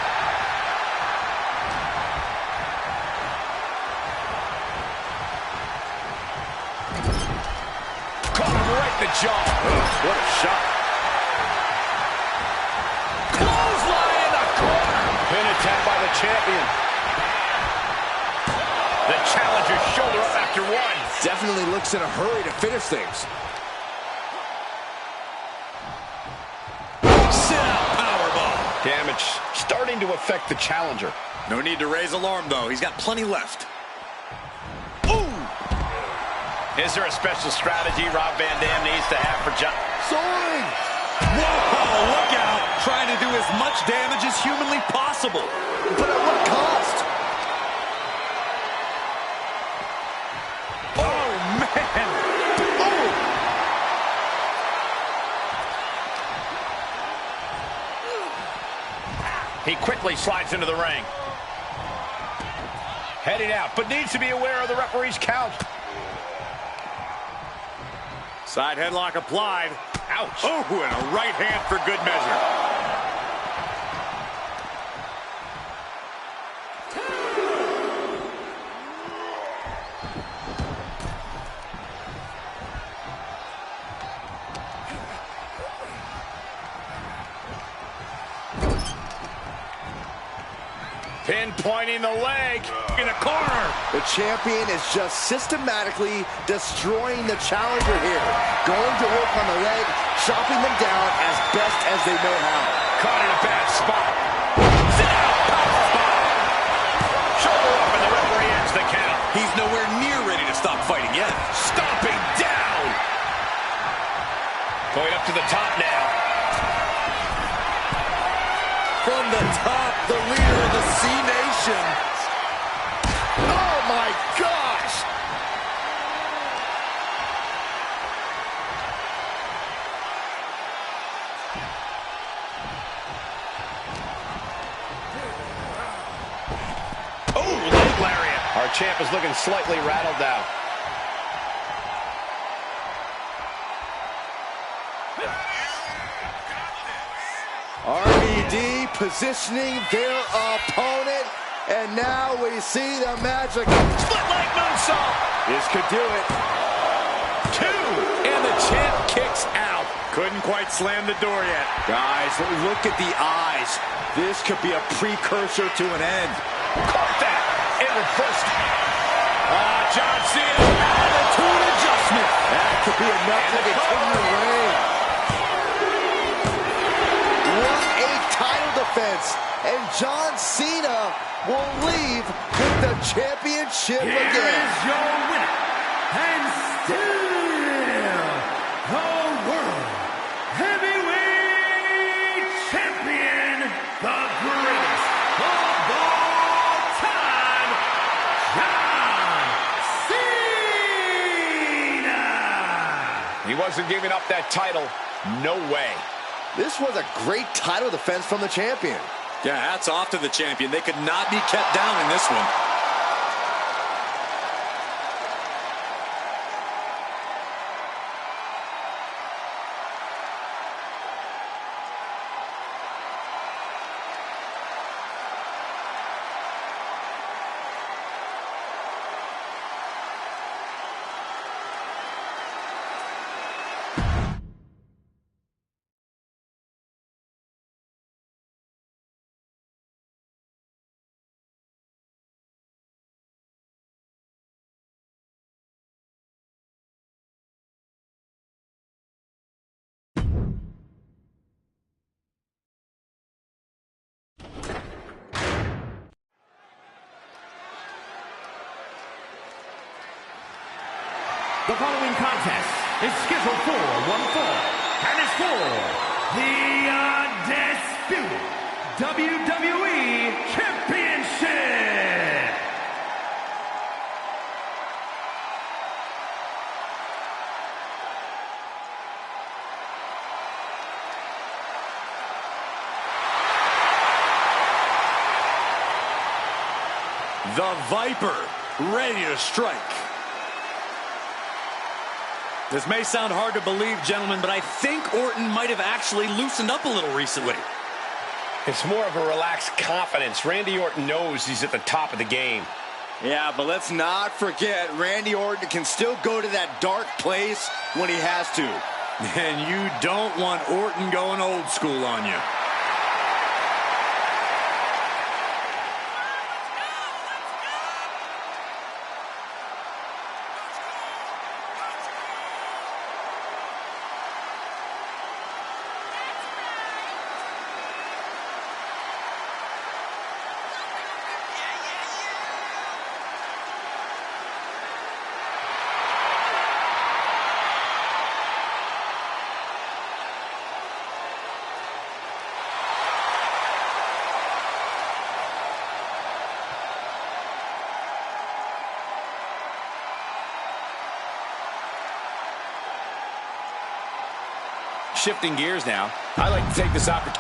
Caught him right in the jaw. What a shot. Clothesline in the corner. Pin attempt by the champion. The challenger's shoulder up after one. Definitely looks in a hurry to finish things. Sit out powerbomb. Damage to affect the challenger. No need to raise alarm, though. He's got plenty left. Ooh! Is there a special strategy Rob Van Dam needs to have for John? Soaring! Whoa, look out! Trying to do as much damage as humanly possible. But at what cost? Oh, man! Oh! He quickly slides into the ring. Heading out, but needs to be aware of the referee's count. Side headlock applied. Ouch. Oh, and a right hand for good measure. Pinpointing the leg. In a corner. The champion is just systematically destroying the challenger here. Going to work on the leg, chopping them down as best as they know how. Caught in a bad spot. Sit out. Powerbomb. Shoulder up, and the referee ends the count. He's nowhere near ready to stop fighting yet. Stomping down. Going up to the top now. From the top, the leader of the C Nation. Oh my gosh! Oh, leg lariat. Our champ is looking slightly rattled now. RVD positioning their opponent, and now we see the magic. Split leg moonsault. This could do it. 2, and the champ kicks out. Couldn't quite slam the door yet. Guys, look at the eyes. This could be a precursor to an end. Caught that. It reversed. John Cena. Attitude adjustment. That could be enough to continue the reign. What a title defense. And John Cena will leave with the championship Here again. is your winner, and still the World Heavyweight Champion, the greatest of all time, John Cena! He wasn't giving up that title. No way. This was a great title defense from the champion. Yeah, hats off to the champion. They could not be kept down in this one. The following contest is scheduled for one fall and is for the undisputed WWE Championship. The Viper, ready to strike. This may sound hard to believe, gentlemen, but I think Orton might have actually loosened up a little recently. It's more of a relaxed confidence. Randy Orton knows he's at the top of the game. Yeah, but let's not forget, Randy Orton can still go to that dark place when he has to. And you don't want Orton going old school on you. shifting gears now. I'd like to take this opportunity.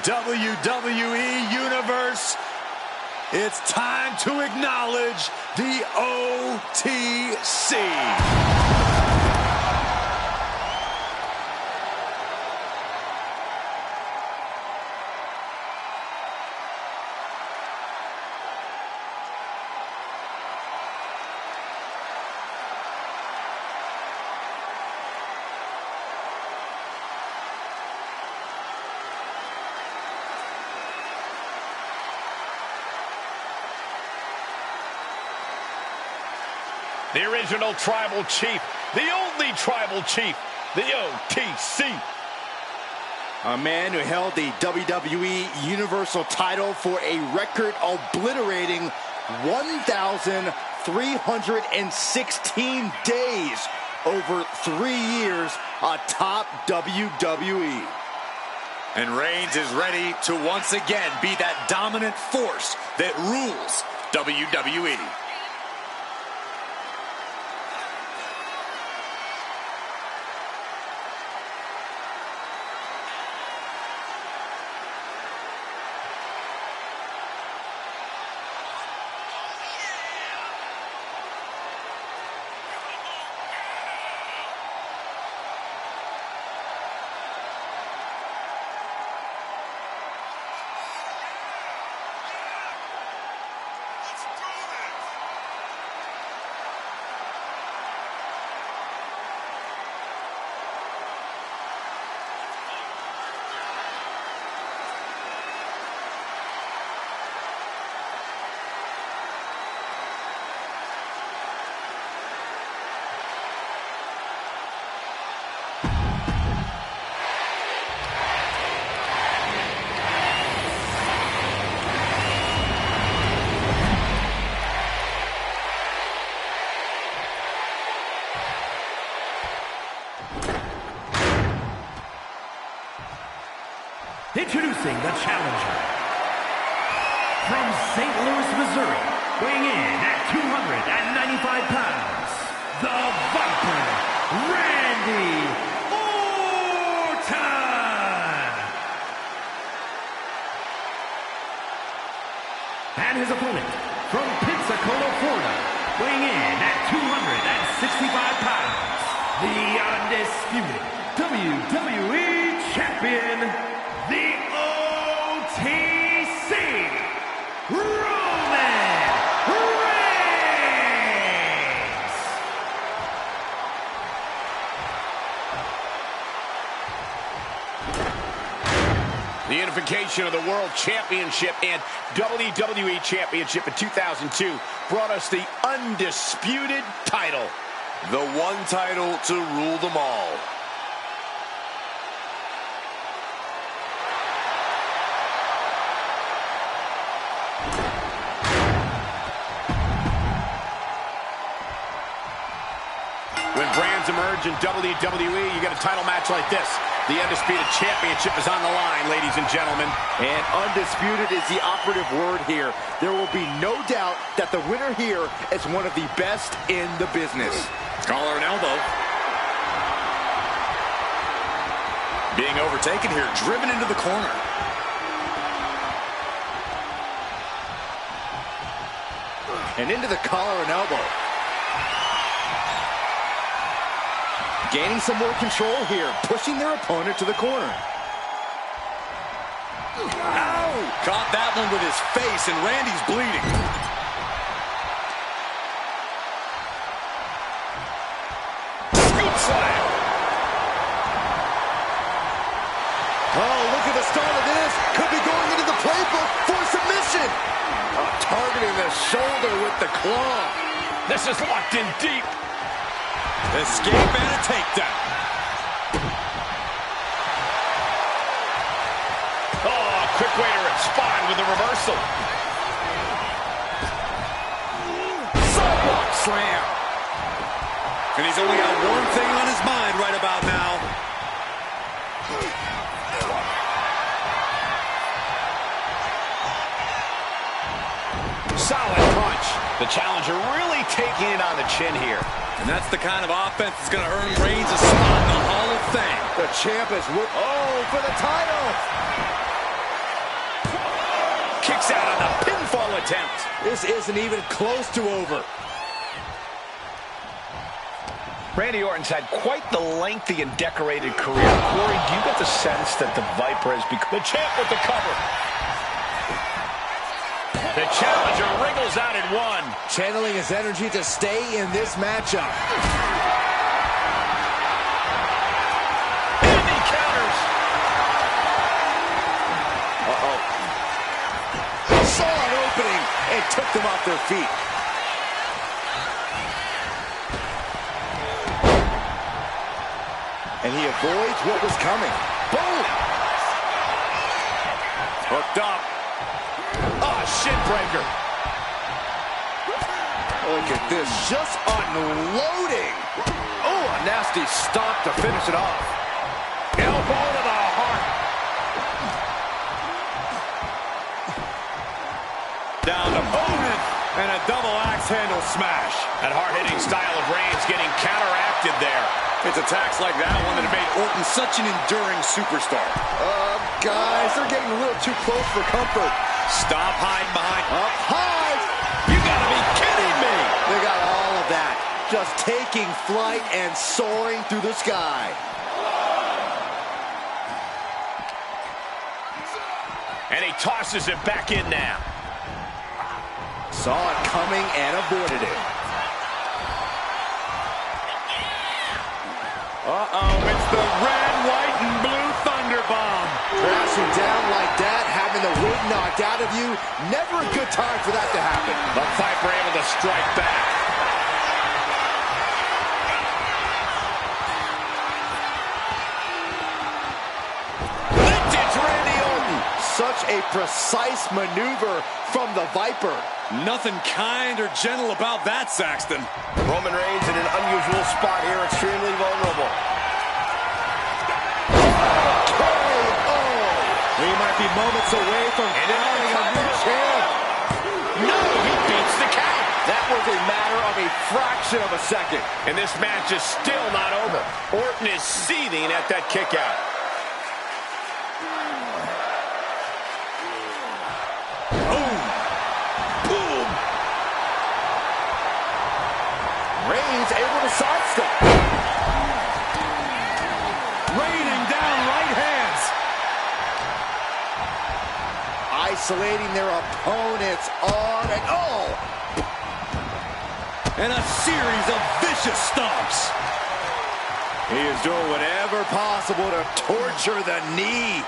WWE Universe, it's time to acknowledge the OTC. The original tribal chief, the only tribal chief, the OTC. A man who held the WWE Universal title for a record-obliterating 1,316 days over 3 years atop WWE. And Reigns is ready to once again be that dominant force that rules WWE. Introducing the challenger. From St. Louis, Missouri, weighing in at 295 pounds, the Viper, Randy Orton. And his opponent, from Pensacola, Florida, weighing in at 265 pounds, the undisputed WWE Champion, the OTC, Roman Reigns. The unification of the World Championship and WWE Championship in 2002 brought us the undisputed title. The one title to rule them all. When brands emerge in WWE, you get a title match like this. The Undisputed Championship is on the line, ladies and gentlemen. And undisputed is the operative word here. There will be no doubt that the winner here is one of the best in the business. Collar and elbow. Being overtaken here, driven into the corner. And into the collar and elbow. Gaining some more control here, pushing their opponent to the corner. Ow! Caught that one with his face, and Randy's bleeding. submission. Targeting the shoulder with the claw. This is locked in deep. Escape and a takedown. Oh, quick way to respond with a reversal. Sidewalk slam. And he's only got one thing on his mind right about now. Solid punch. The challenger really taking it on the chin here. And that's the kind of offense that's going to earn Reigns a spot in the Hall of Fame. The champ is for the title. Kicks out on the pinfall attempt. This isn't even close to over. Randy Orton's had quite the lengthy and decorated career. Corey, do you get the sense that the Viper has become the champ with the cover? The challenger wriggles out at one. Channeling his energy to stay in this matchup. And he counters. Uh-oh. Saw an opening and took them off their feet. And he avoids what was coming. Boom! Hooked up. Oh, shin breaker. Look at this, just unloading. Oh, a nasty stop to finish it off. Elbow to the heart. Down to opponent and a double axe handle smash. That hard-hitting style of Reigns getting counteracted there. It's attacks like that one that have made Orton such an enduring superstar. Guys, they're getting a little too close for comfort. Stop hiding behind. Up high. You gotta be kidding me. They got all of that. Just taking flight and soaring through the sky. And he tosses it back in now. Saw it coming and avoided it. Uh-oh, it's the red, white, and blue Thunder Bomb. Crashing down like that, having the wind knocked out of you, never a good time for that to happen. The Viper able to strike back. Vintage Randy Orton. Such a precise maneuver from the Viper. Nothing kind or gentle about that, Saxton. Roman Reigns in an unusual spot here, extremely vulnerable. He might be moments away from crowning a new champ. No, he beats the count. That was a matter of a fraction of a second. And this match is still not over. Orton is seething at that kick out. Boom. Boom. Reigns able to sidestep. Raining down right hands. Isolating their opponents on and oh. And a series of vicious stomps. He is doing whatever possible to torture the knee.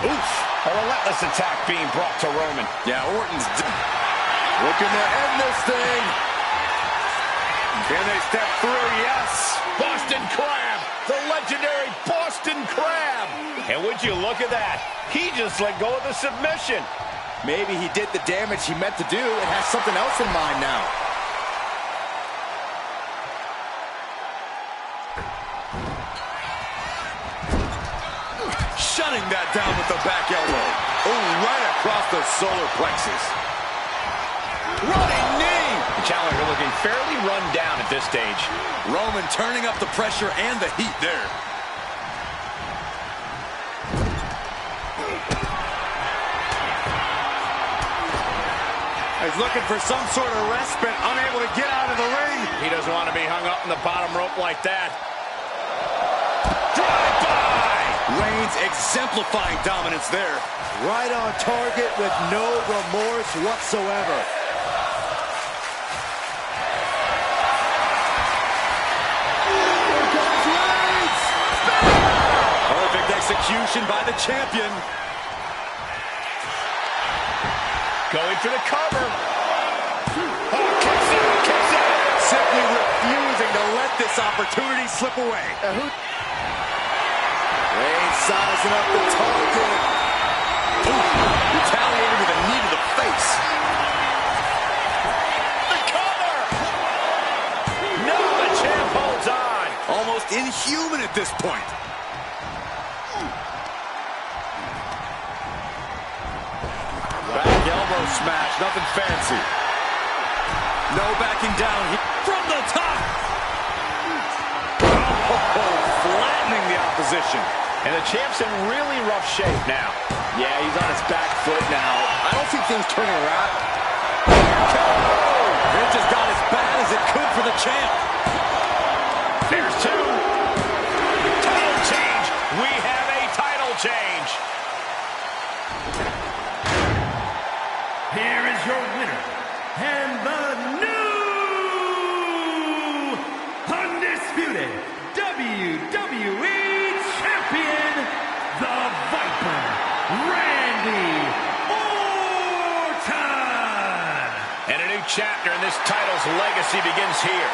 Oof. A relentless attack being brought to Roman. Yeah, Orton's Looking to end this thing. Can they step through? Yes. Boston Crab. The legendary Boston Crab. And would you look at that? He just let go of the submission. Maybe he did the damage he meant to do and has something else in mind now. shutting that down with the back elbow. Oh, right across the solar plexus. Running knee. The challenger looking fairly run down at this stage. Roman turning up the pressure and the heat there. He's looking for some sort of respite, unable to get out of the ring. He doesn't want to be hung up in the bottom rope like that. Drive-by! Reigns exemplifying dominance there. Right on target with no remorse whatsoever. Here comes Reigns! Perfect execution by the champion. Going for the cover. Oh, kicks out. Simply refusing to let this opportunity slip away. Reigns sizing up the target. Retaliated with a knee to the face. The cover. No, the champ holds on. Almost inhuman at this point. Back elbow smash, nothing fancy. No backing down from the top. Oh, flattening the opposition. And the champ's in really rough shape now. Yeah, he's on his back foot now. I don't see things turning around. It just got as bad as it could for the champ. There's two. Title change. We have a title change. Here is your winner, and the new undisputed WWE Champion, the Viper, Randy Orton. And a new chapter in this title's legacy begins here.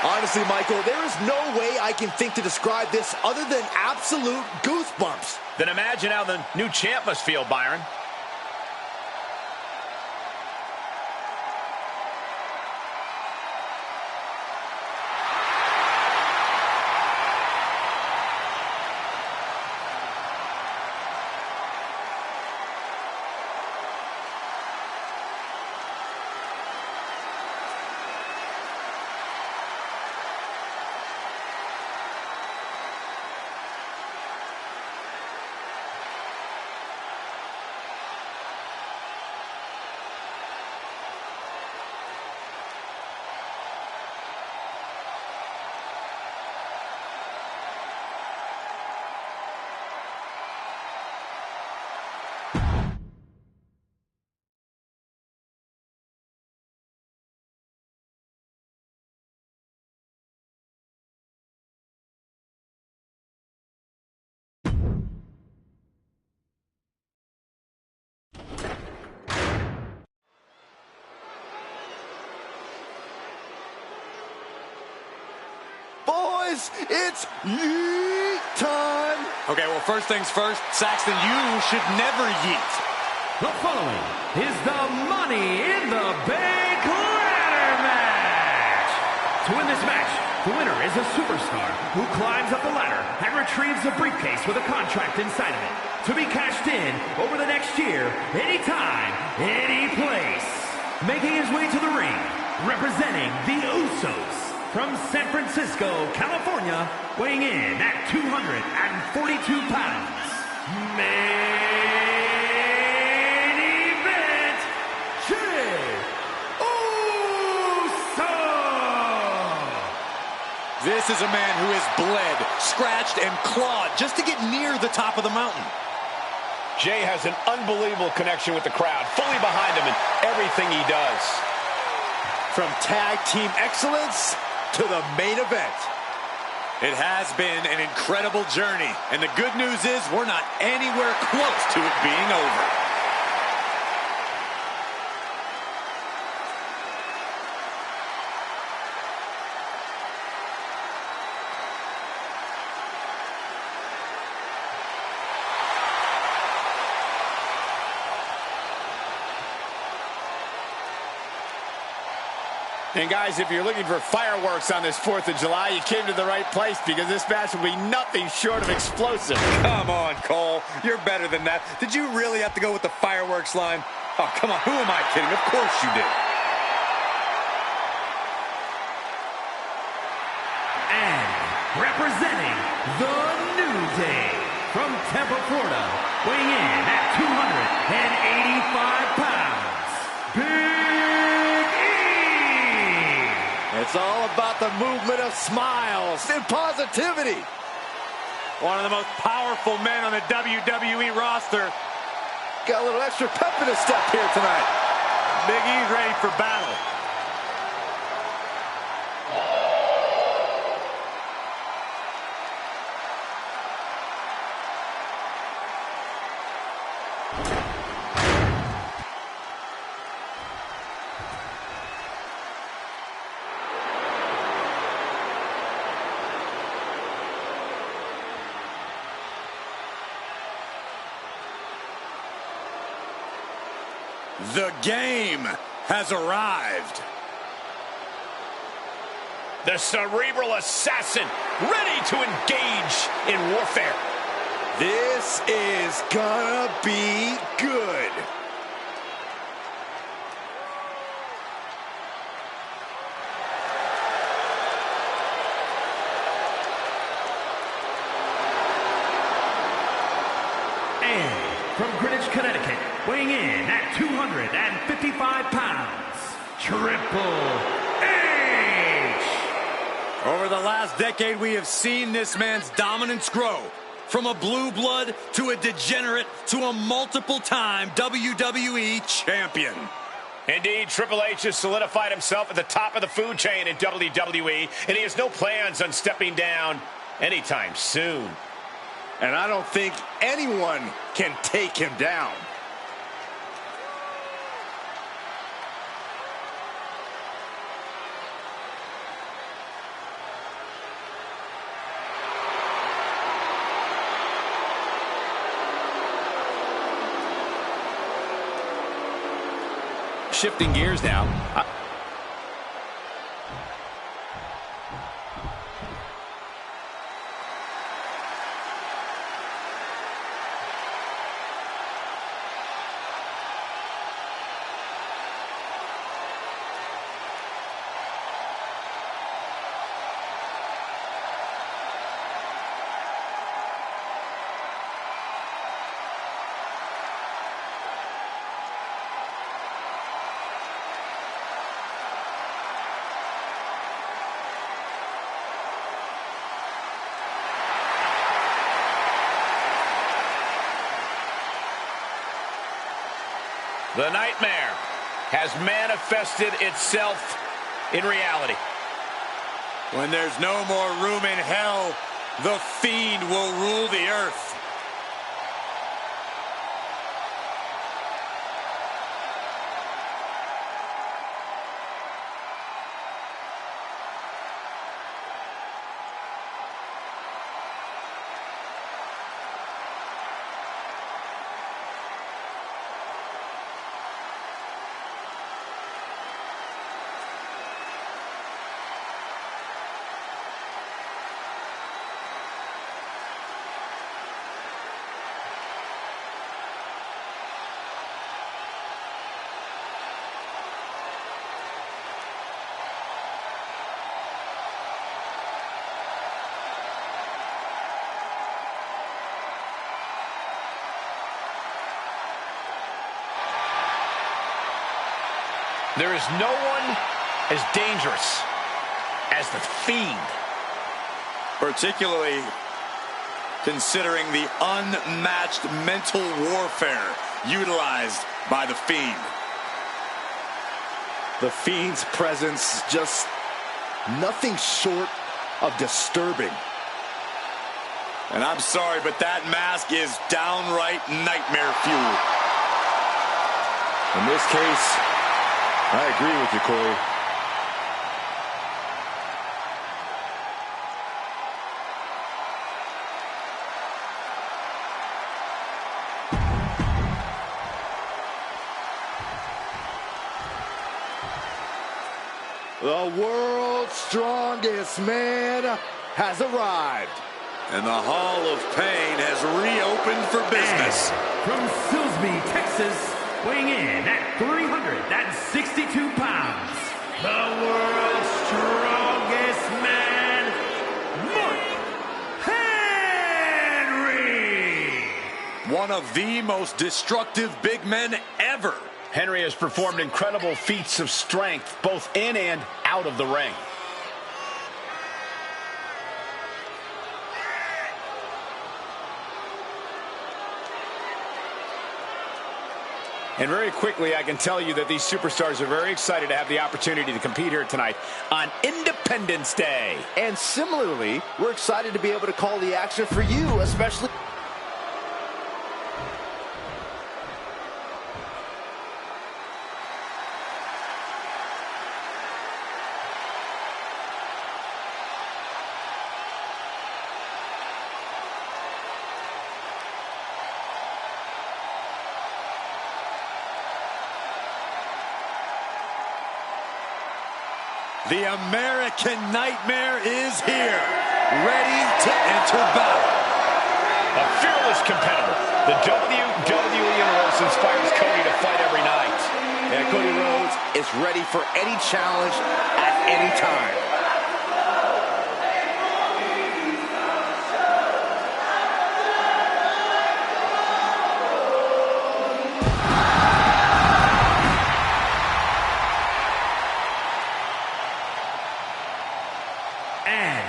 Honestly, Michael, there is no way I can think to describe this other than absolute goosebumps. Then imagine how the new champ must feel, Byron. Boys, it's yeet time. Okay, well, first things first, Saxton, you should never yeet. The following is the Money in the Bank ladder match. To win this match, the winner is a superstar who climbs up the ladder and retrieves a briefcase with a contract inside of it to be cashed in over the next year, anytime, any place. Making his way to the ring, representing the Usos from San Francisco, California, weighing in at 242 pounds. Main event, Jey Uso! This is a man who has bled, scratched, and clawed just to get near the top of the mountain. Jey has an unbelievable connection with the crowd, fully behind him in everything he does. From tag team excellence to the main event. It has been an incredible journey, and the good news is we're not anywhere close to it being over. And guys, if you're looking for fireworks on this 4th of July, you came to the right place, because this match will be nothing short of explosive. Come on, Cole. You're better than that. Did you really have to go with the fireworks line? Oh, come on. Who am I kidding? Of course you did. And representing the New Day from Tampa, Florida, weighing in at 285 pounds, Big E! It's all about the movement of smiles and positivity. One of the most powerful men on the WWE roster. Got a little extra pep in his step here tonight. Big E's ready for battle. The game has arrived. The cerebral assassin, ready to engage in warfare. This is gonna be good. And from Greenwich, Connecticut, weighing in at 255 pounds, Triple H. Over the last decade, we have seen this man's dominance grow. From a blue blood to a degenerate to a multiple-time WWE champion. Indeed, Triple H has solidified himself at the top of the food chain in WWE, and he has no plans on stepping down anytime soon. And I don't think anyone can take him down. Shifting gears now. The nightmare has manifested itself in reality. When there's no more room in hell, the Fiend will rule the earth. There is no one as dangerous as the Fiend. Particularly considering the unmatched mental warfare utilized by the Fiend. The Fiend's presence just nothing short of disturbing. And I'm sorry, but that mask is downright nightmare fuel. In this case, I agree with you, Corey. The world's strongest man has arrived. And the Hall of Pain has reopened for business. From Silsbee, Texas, weighing in at 362 pounds, the world's strongest man, Mark Henry. One of the most destructive big men ever. Henry has performed incredible feats of strength, both in and out of the ring. And very quickly, I can tell you that these superstars are very excited to have the opportunity to compete here tonight on Independence Day. And similarly, we're excited to be able to call the action for you, especially... The American Nightmare is here, ready to enter battle. A fearless competitor. The WWE Universe inspires Cody to fight every night. And Cody Rhodes is ready for any challenge at any time. And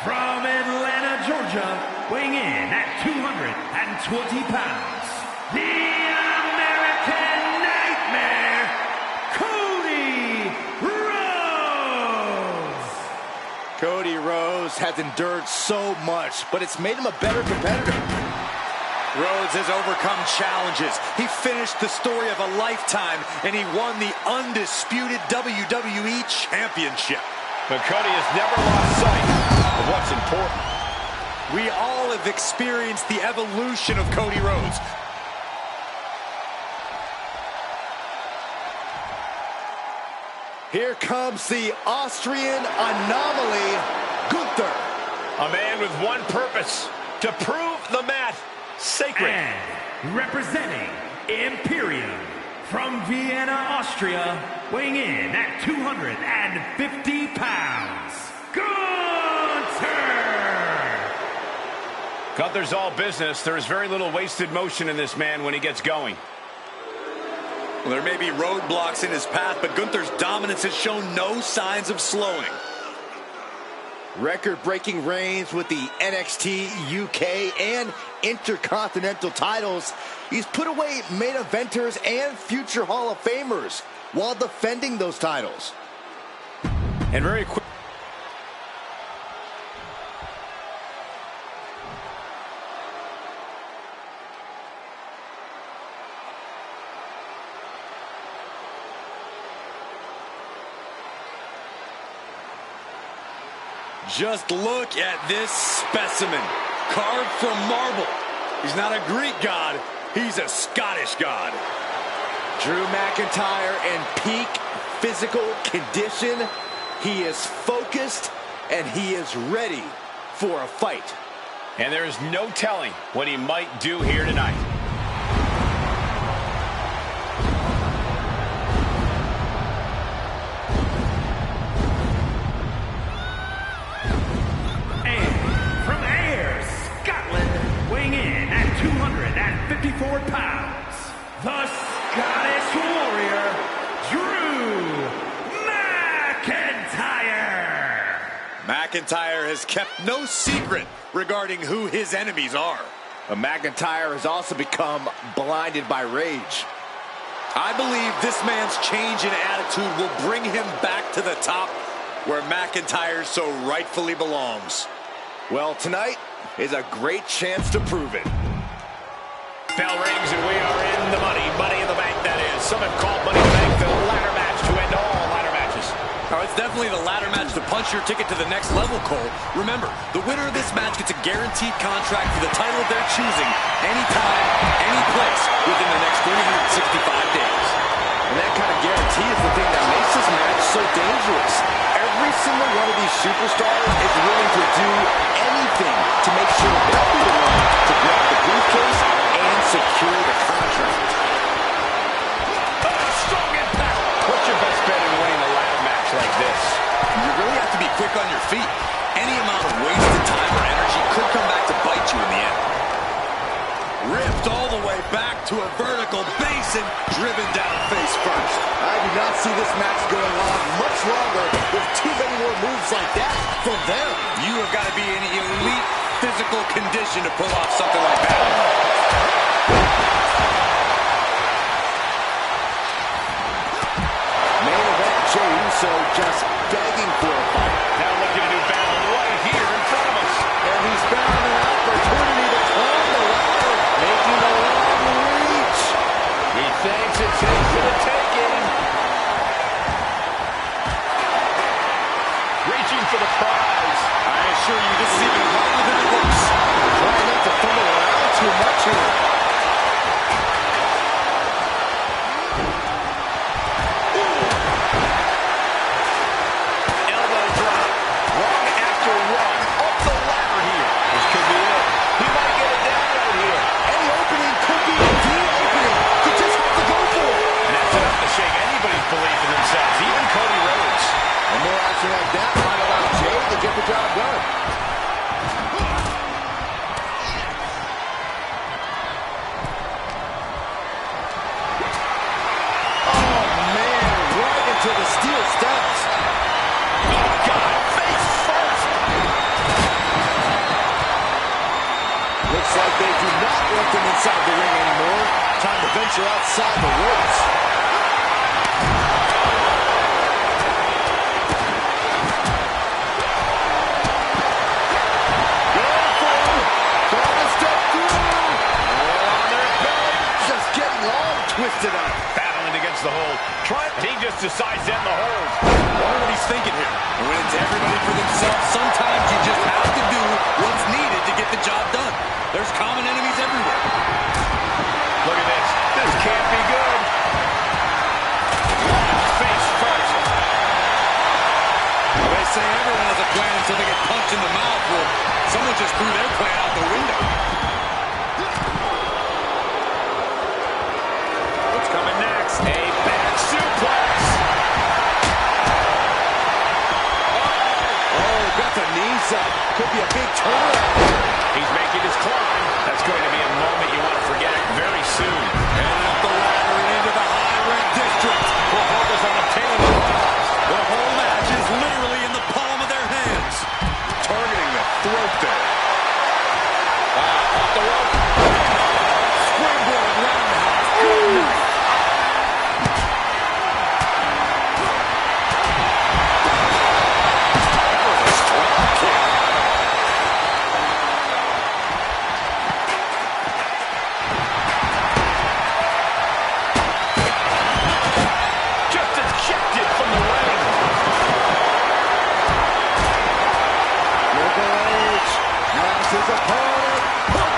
from Atlanta, Georgia, weighing in at 220 pounds, the American Nightmare, Cody Rhodes. Cody Rhodes has endured so much, but it's made him a better competitor. Rhodes has overcome challenges. He finished the story of a lifetime, and he won the undisputed WWE Championship. But Cody has never lost sight of what's important. We all have experienced the evolution of Cody Rhodes. Here comes the Austrian anomaly, Gunther. A man with one purpose, to prove the mat sacred. And representing Imperium from Vienna, Austria, weighing in at 250 pounds, Gunther! Gunther's all business. There is very little wasted motion in this man when he gets going. Well, there may be roadblocks in his path, but Gunther's dominance has shown no signs of slowing. Record-breaking reigns with the NXT, UK, and Intercontinental titles. He's put away main eventers and future Hall of Famers while defending those titles. And very quick. Just look at this specimen, carved from marble. He's not a Greek god, he's a Scottish god. Drew McIntyre in peak physical condition. He is focused and he is ready for a fight. And there is no telling what he might do here tonight. Weighing in at 254 pounds, the Scottish Warrior, Drew McIntyre. McIntyre has kept no secret regarding who his enemies are. But McIntyre has also become blinded by rage. I believe this man's change in attitude will bring him back to the top where McIntyre so rightfully belongs. Well, tonight is a great chance to prove it. Bell rings and we are in the money. Money in the Bank, that is. Some have called Money in the Bank the ladder match to end all ladder matches. Oh, it's definitely the ladder match to punch your ticket to the next level, Cole. Remember, the winner of this match gets a guaranteed contract for the title of their choosing, anytime, any place, within the next 365 days. And that kind of guarantee is the thing that makes this match so dangerous. Every single one of these superstars is willing to do anything to make sure they'll be the one to grab the briefcase and secure the contract. Strong impact. What's your best bet in winning a ladder match like this? You really have to be quick on your feet. Any amount of wasted time or energy could come back to bite you in the end. Ripped all the way back to a vertical basin, driven down face first. I do not see this match going on much longer with too many more moves like that from them. You have got to be in elite physical condition to pull off something like that. Main event, Jey Uso just begging for a fight. Now looking to do battle right here in front of us. And he's found an opportunity to climb the ladder, making a long reach. He thinks it's his for the taking. Reaching for the prize. I assure you, this is even harder than it looks. Trying not to fumble around too much here. job done. Oh, man, right into the steel steps. Oh, God, face first. Looks like they do not want them inside the ring anymore. Time to venture outside the ropes. Twisted up. Battling against the hold. He just decides to end the hold. Wonder what he's thinking here. And when it's everybody for themselves, sometimes you just have to do what's needed to get the job done. There's common enemies everywhere. Look at this. This can't be good. Face first. Well, they say everyone has a plan until they get punched in the mouth. Well, someone just threw their plan out the window. Coming next, a back suplex. Oh, got the knees up. Could be a big turnaround. He's making his climb. That's going to be a moment you want to forget very soon. And up the ladder and into the high-rank district. The hold is on the table. The whole match is literally in the palm of their hands. Targeting the throat there. Off the rope. Springboard roundhouse. Good night. His opponent.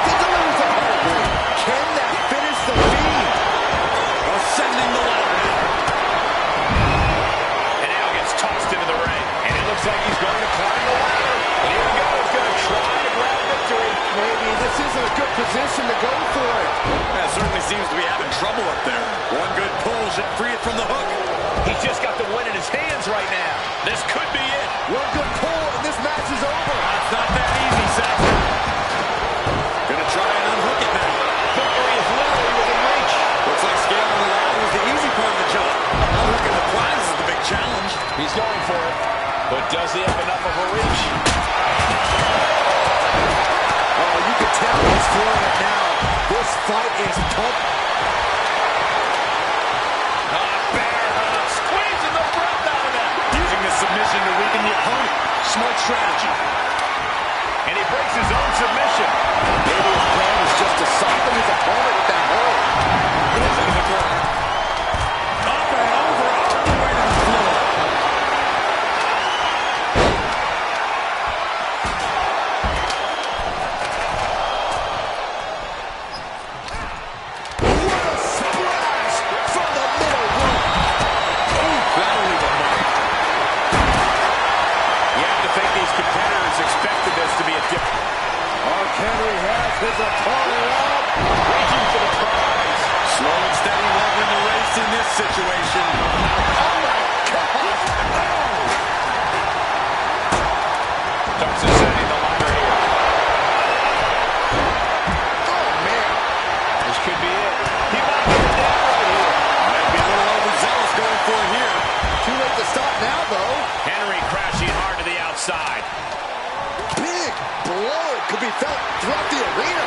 Delivers the pedigree. Can that finish the Fiend? Ascending the ladder. And now gets tossed into the ring. And it looks like he's going to climb the ladder. And here we go. He's going to try to grab victory. Maybe this isn't a good position to go for it. That certainly seems to be having trouble up there. One good pull should free it from the hook. He's just got the win in his hands right now. This could be it. One good pull and this match is over. It's not that easy, Seth. Gonna try and unhook it now. Victory is literally within reach. Looks like scaling the ladder was the easy part of the job. Unhooking the prize is the big challenge. He's going for it. But does he have enough of a reach? Oh, you can tell he's feeling it now. This fight is pumped. Squeezing the breath out of that. Using the submission to weaken the opponent. Smart strategy. And he breaks his own submission. Maybe his plan is just to soften his opponent with that hold. Using the corner. Up and over, all the way to the floor. What a splash from the middle rope. That'll leave a mark. You have to think these competitors expected this to be a different. Mark Henry has his opponent up. Reaching for the prize. Slow and steady won't win the race in this situation. Oh, my God. Starts ascending the ladder here. Oh, man. This could be it. He might get it down right here. Might be a little overzealous going for it here. Too late to stop now, though. Henry crashing hard to the outside. Big blow. It could be felt throughout the arena.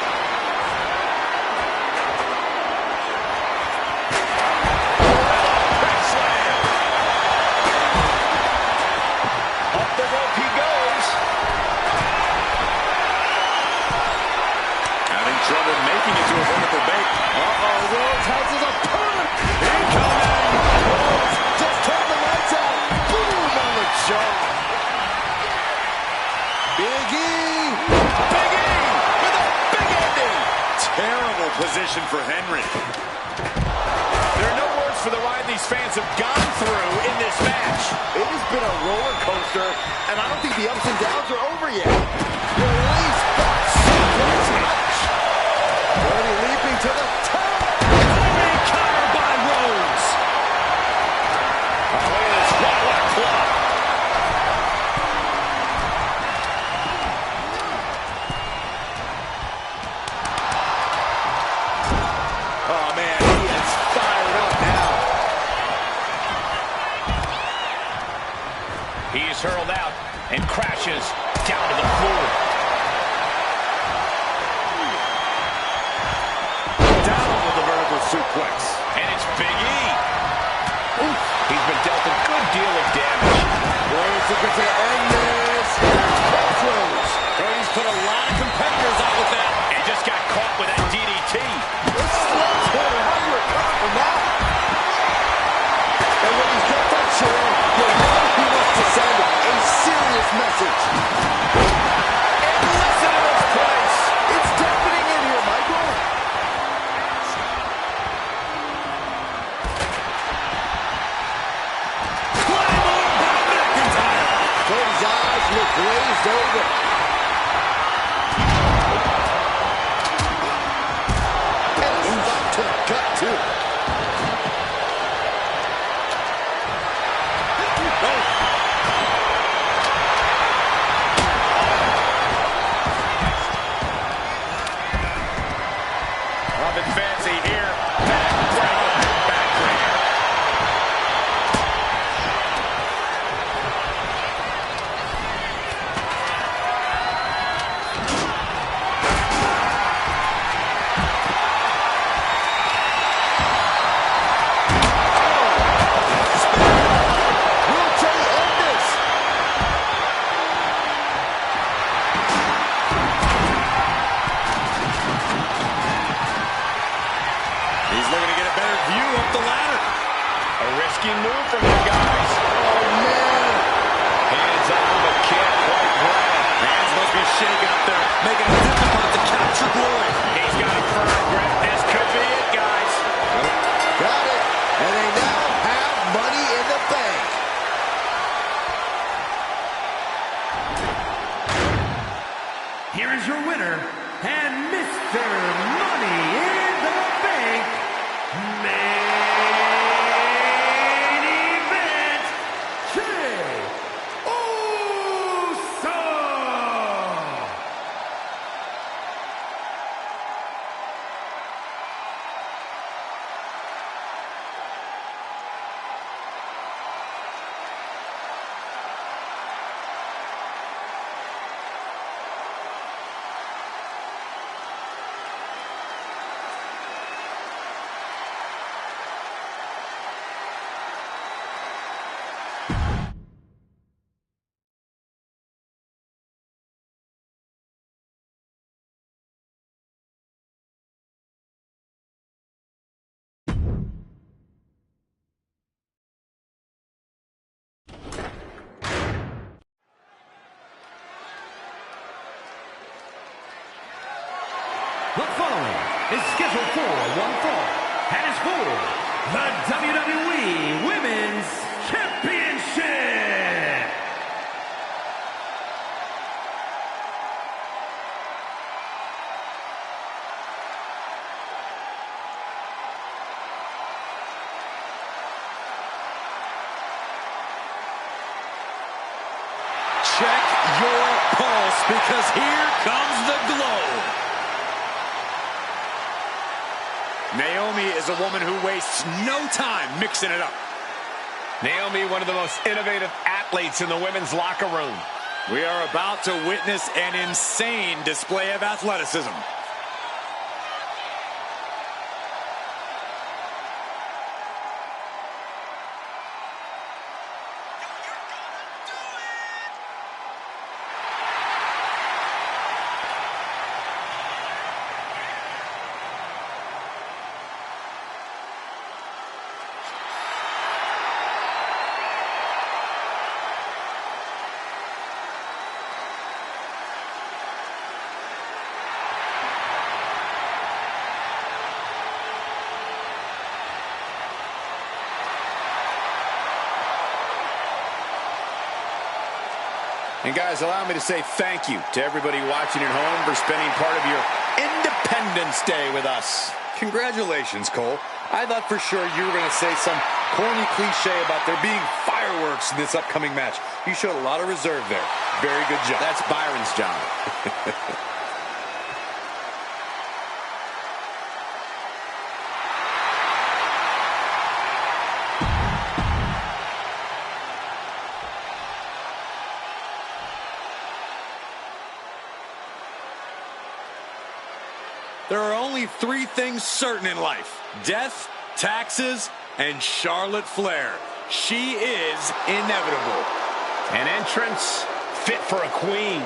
Back slam. Up the rope he goes. Having trouble making it to a vertical bait. Uh-oh, Rhodes has his opponent. Incoming. Rhodes just turned the lights out. Boom on the jaw. Big E. Big E with a big ending. Terrible position for Henry. There are no words for the ride these fans have gone through in this match. It has been a roller coaster, and I don't think the ups and downs are over yet. Release that suplex punch. Cody leaping to the top. Big counter by Rhodes. Oh, look at this. What a club. He's hurled out and crashes down to the floor. Down with the vertical suplex. And it's Big E. Oof. He's been dealt a good deal of damage. Blaze looking to end this. Crossroads. Cody's put a lot of competitors out with that. And just got caught with that DDT. It's slow hitter. How do you recover from that? And when he's got that chair, you know he wants to send a serious message. And listen to this place. It's deafening in here, Michael. Cody's eyes look glazed over. And a stop to the gut, too. Nothing fancy here. Backbreaker. Will Jay end this? He's looking to get a better view up the ladder. A risky move from the guys. Oh, man. Hands on, but can't quite grab. Hands must be shaking up there, making it difficult to capture glory. He's got a firm grip. This could be it, guys. Got it. And they now have money in the bank. Here is your winner, and Mr. Money in the Bank, main event, Jey Uso! The following is scheduled for one fall and is for the WWE Women's Championship. Check your pulse, because here comes the glow. Naomi is a woman who wastes no time mixing it up. Naomi, one of the most innovative athletes in the women's locker room. We are about to witness an insane display of athleticism. And guys, allow me to say thank you to everybody watching at home for spending part of your Independence Day with us. Congratulations, Cole. I thought for sure you were going to say some corny cliche about there being fireworks in this upcoming match. You showed a lot of reserve there. Very good job. That's Byron's job. There are only three things certain in life: death, taxes, and Charlotte Flair. She is inevitable. An entrance fit for a queen.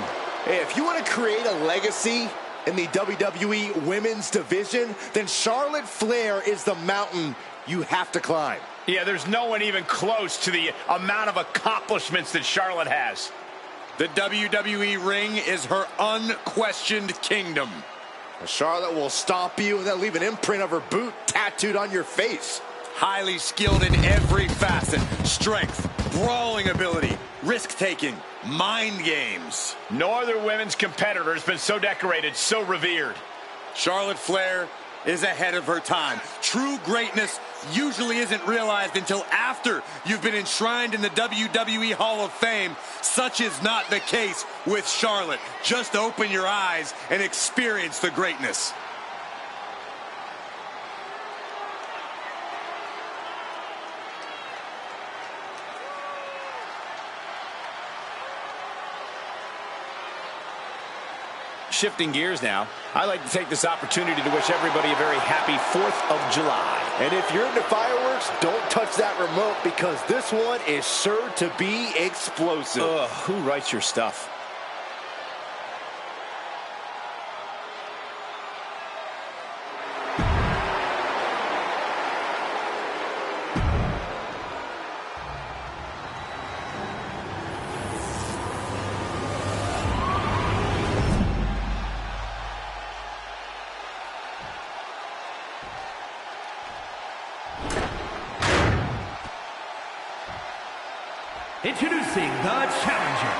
Hey, if you want to create a legacy in the WWE Women's Division, then Charlotte Flair is the mountain you have to climb. Yeah, there's no one even close to the amount of accomplishments that Charlotte has. The WWE ring is her unquestioned kingdom. Charlotte will stomp you and then leave an imprint of her boot tattooed on your face. Highly skilled in every facet: strength, brawling ability, risk-taking, mind games. No other women's competitor has been so decorated, so revered. Charlotte Flair is ahead of her time. True greatness usually isn't realized until after you've been enshrined in the WWE Hall of Fame. Such is not the case with Charlotte. Just open your eyes and experience the greatness. Shifting gears now, I'd like to take this opportunity to wish everybody a very happy 4th of July. And if you're into fireworks, don't touch that remote because this one is sure to be explosive. Ugh, who writes your stuff? Introducing the challenger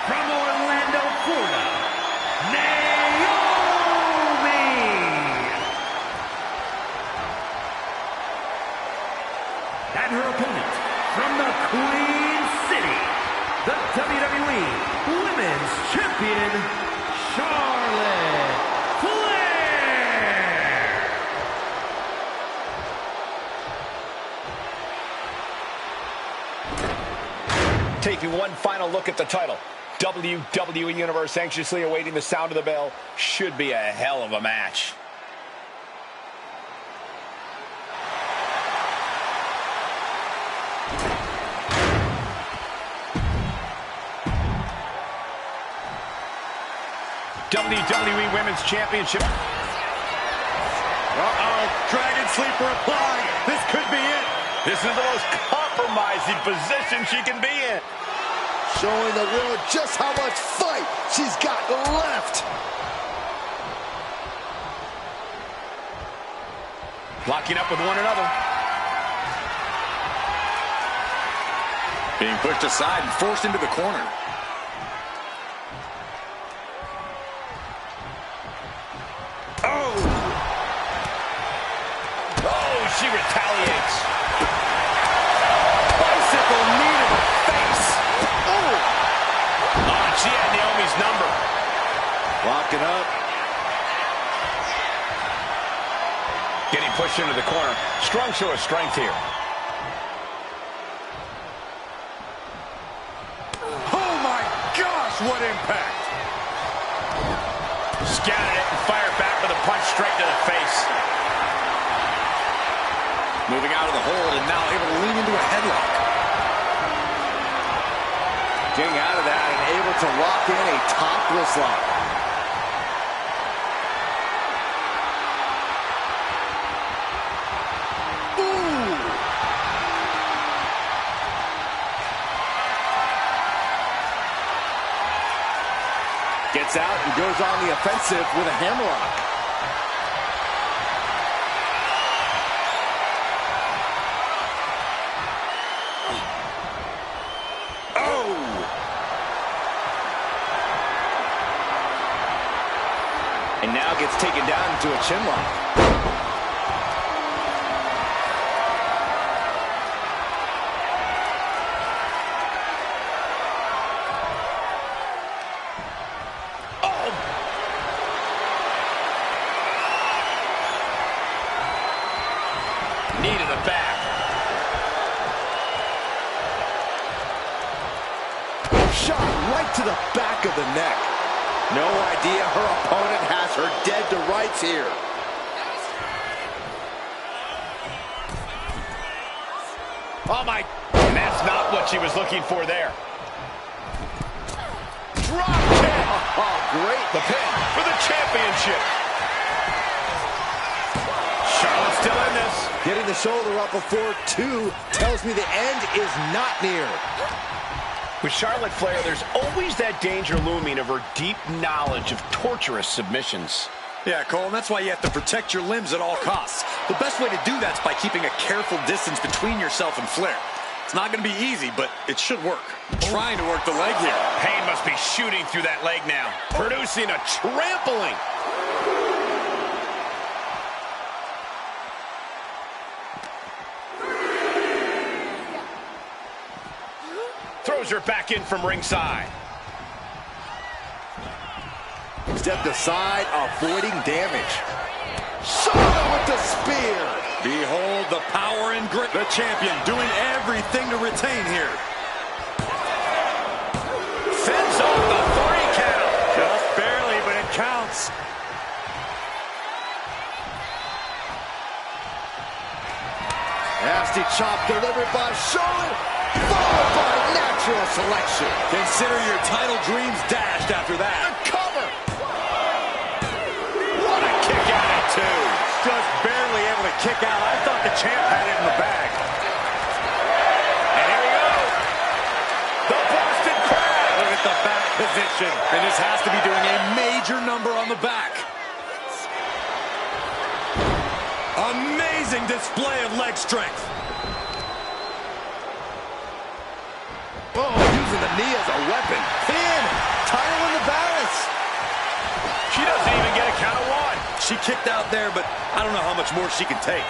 from Orlando, Florida, Naomi. And her opponent from the Queen City, the WWE Women's Champion, Charlotte Flair. Taking one final look at the title. WWE Universe anxiously awaiting the sound of the bell. Should be a hell of a match. WWE Women's Championship. Uh-oh, Dragon Sleeper applied. This could be it. This is the most compromising position she can be in. Showing the world just how much fight she's got left. Locking up with one another. Being pushed aside and forced into the corner. She retaliates. Bicycle knee to the face. Oh, she had Naomi's number. Locking up. Getting pushed into the corner. Strong show of strength here. Oh my gosh, what impact. Scattered it and fired back with a punch straight to the face. Moving out of the hold and now able to lean into a headlock. Getting out of that and able to lock in a topless lock. Ooh! Gets out and goes on the offensive with a hammerlock. And now gets taken down into a chinlock. Oh! Knee to the back. Shot right to the back of the neck. No idea her opponent has her dead to rights here. Oh, my. And that's not what she was looking for there. Drop kick. Oh, great. The pin for the championship. Charlotte still in this. Getting the shoulder up before 2 tells me the end is not near. With Charlotte Flair, there's always that danger looming of her deep knowledge of torturous submissions. Yeah, Cole, and that's why you have to protect your limbs at all costs. The best way to do that's by keeping a careful distance between yourself and Flair. It's not going to be easy, but it should work. Trying to work the leg here. Pain must be shooting through that leg now, producing a trampling. Throws her back in from ringside. Stepped aside, avoiding damage. Charlotte with the spear. Behold the power and grit. The champion doing everything to retain here. Fends off the 3 count. Just barely, but it counts. Nasty chop delivered by Charlotte, followed by natural selection. Consider your title dreams dashed after that. The cover. What a kick out at 2. Just barely able to kick out. I thought the champ had it in the bag. And here we go. The Boston Crab. Look at the back position. And this has to be doing a major number on the back. Amazing display of leg strength. Oh, using the knee as a weapon. Pin. Title in the balance. She doesn't even get a count of 1. She kicked out there, but I don't know how much more she can take.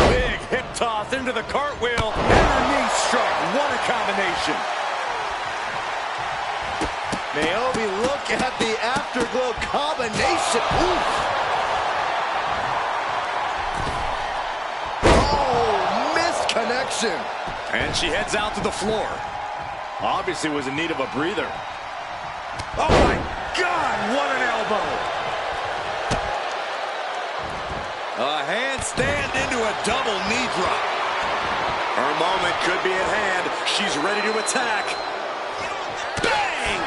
Big hip toss into the cartwheel. And a knee strike. What a combination. Naomi, look at the afterglow combination. Oof. Oh, missed connection. And she heads out to the floor. Obviously was in need of a breather. Oh my God, what an elbow. A handstand into a double knee drop. Her moment could be at hand. She's ready to attack. Bang!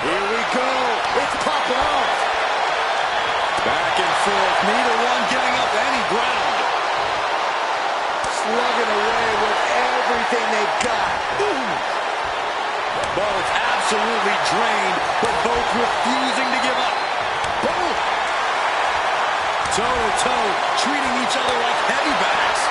Here we go. It's popping off. Back and forth, neither one giving up any ground. Slugging away with everything they've got. Ooh. Ball is absolutely drained, but both refusing to give up. Boom. Toe-to-toe, treating each other like heavy bags.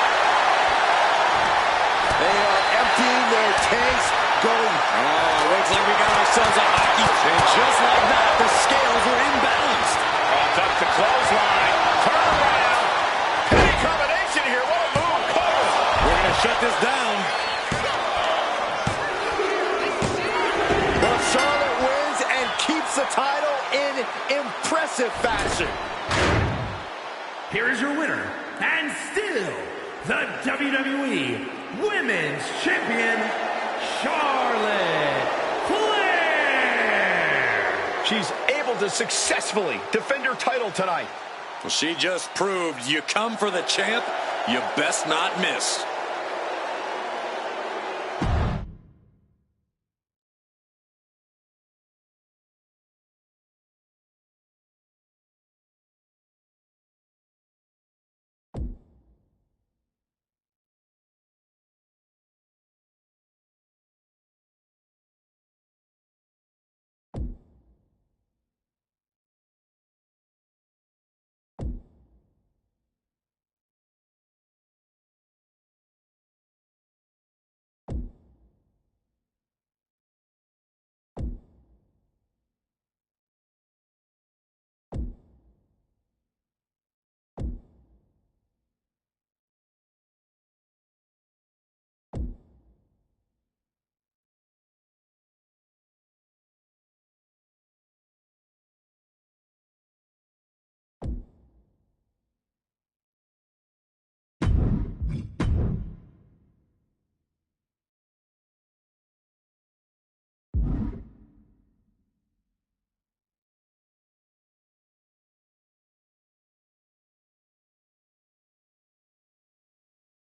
They are emptying their tanks, going. Oh, looks like we got ourselves a hockey. And just like that, the scales were imbalanced. Off up the clothesline. Turn around. Penny combination here. What a move. Cover. We're going to shut this down. But Charlotte wins and keeps the title in impressive fashion. Here is your winner, and still the WWE Women's Champion, Charlotte Flair. She's able to successfully defend her title tonight. Well, she just proved you come for the champ, you best not miss.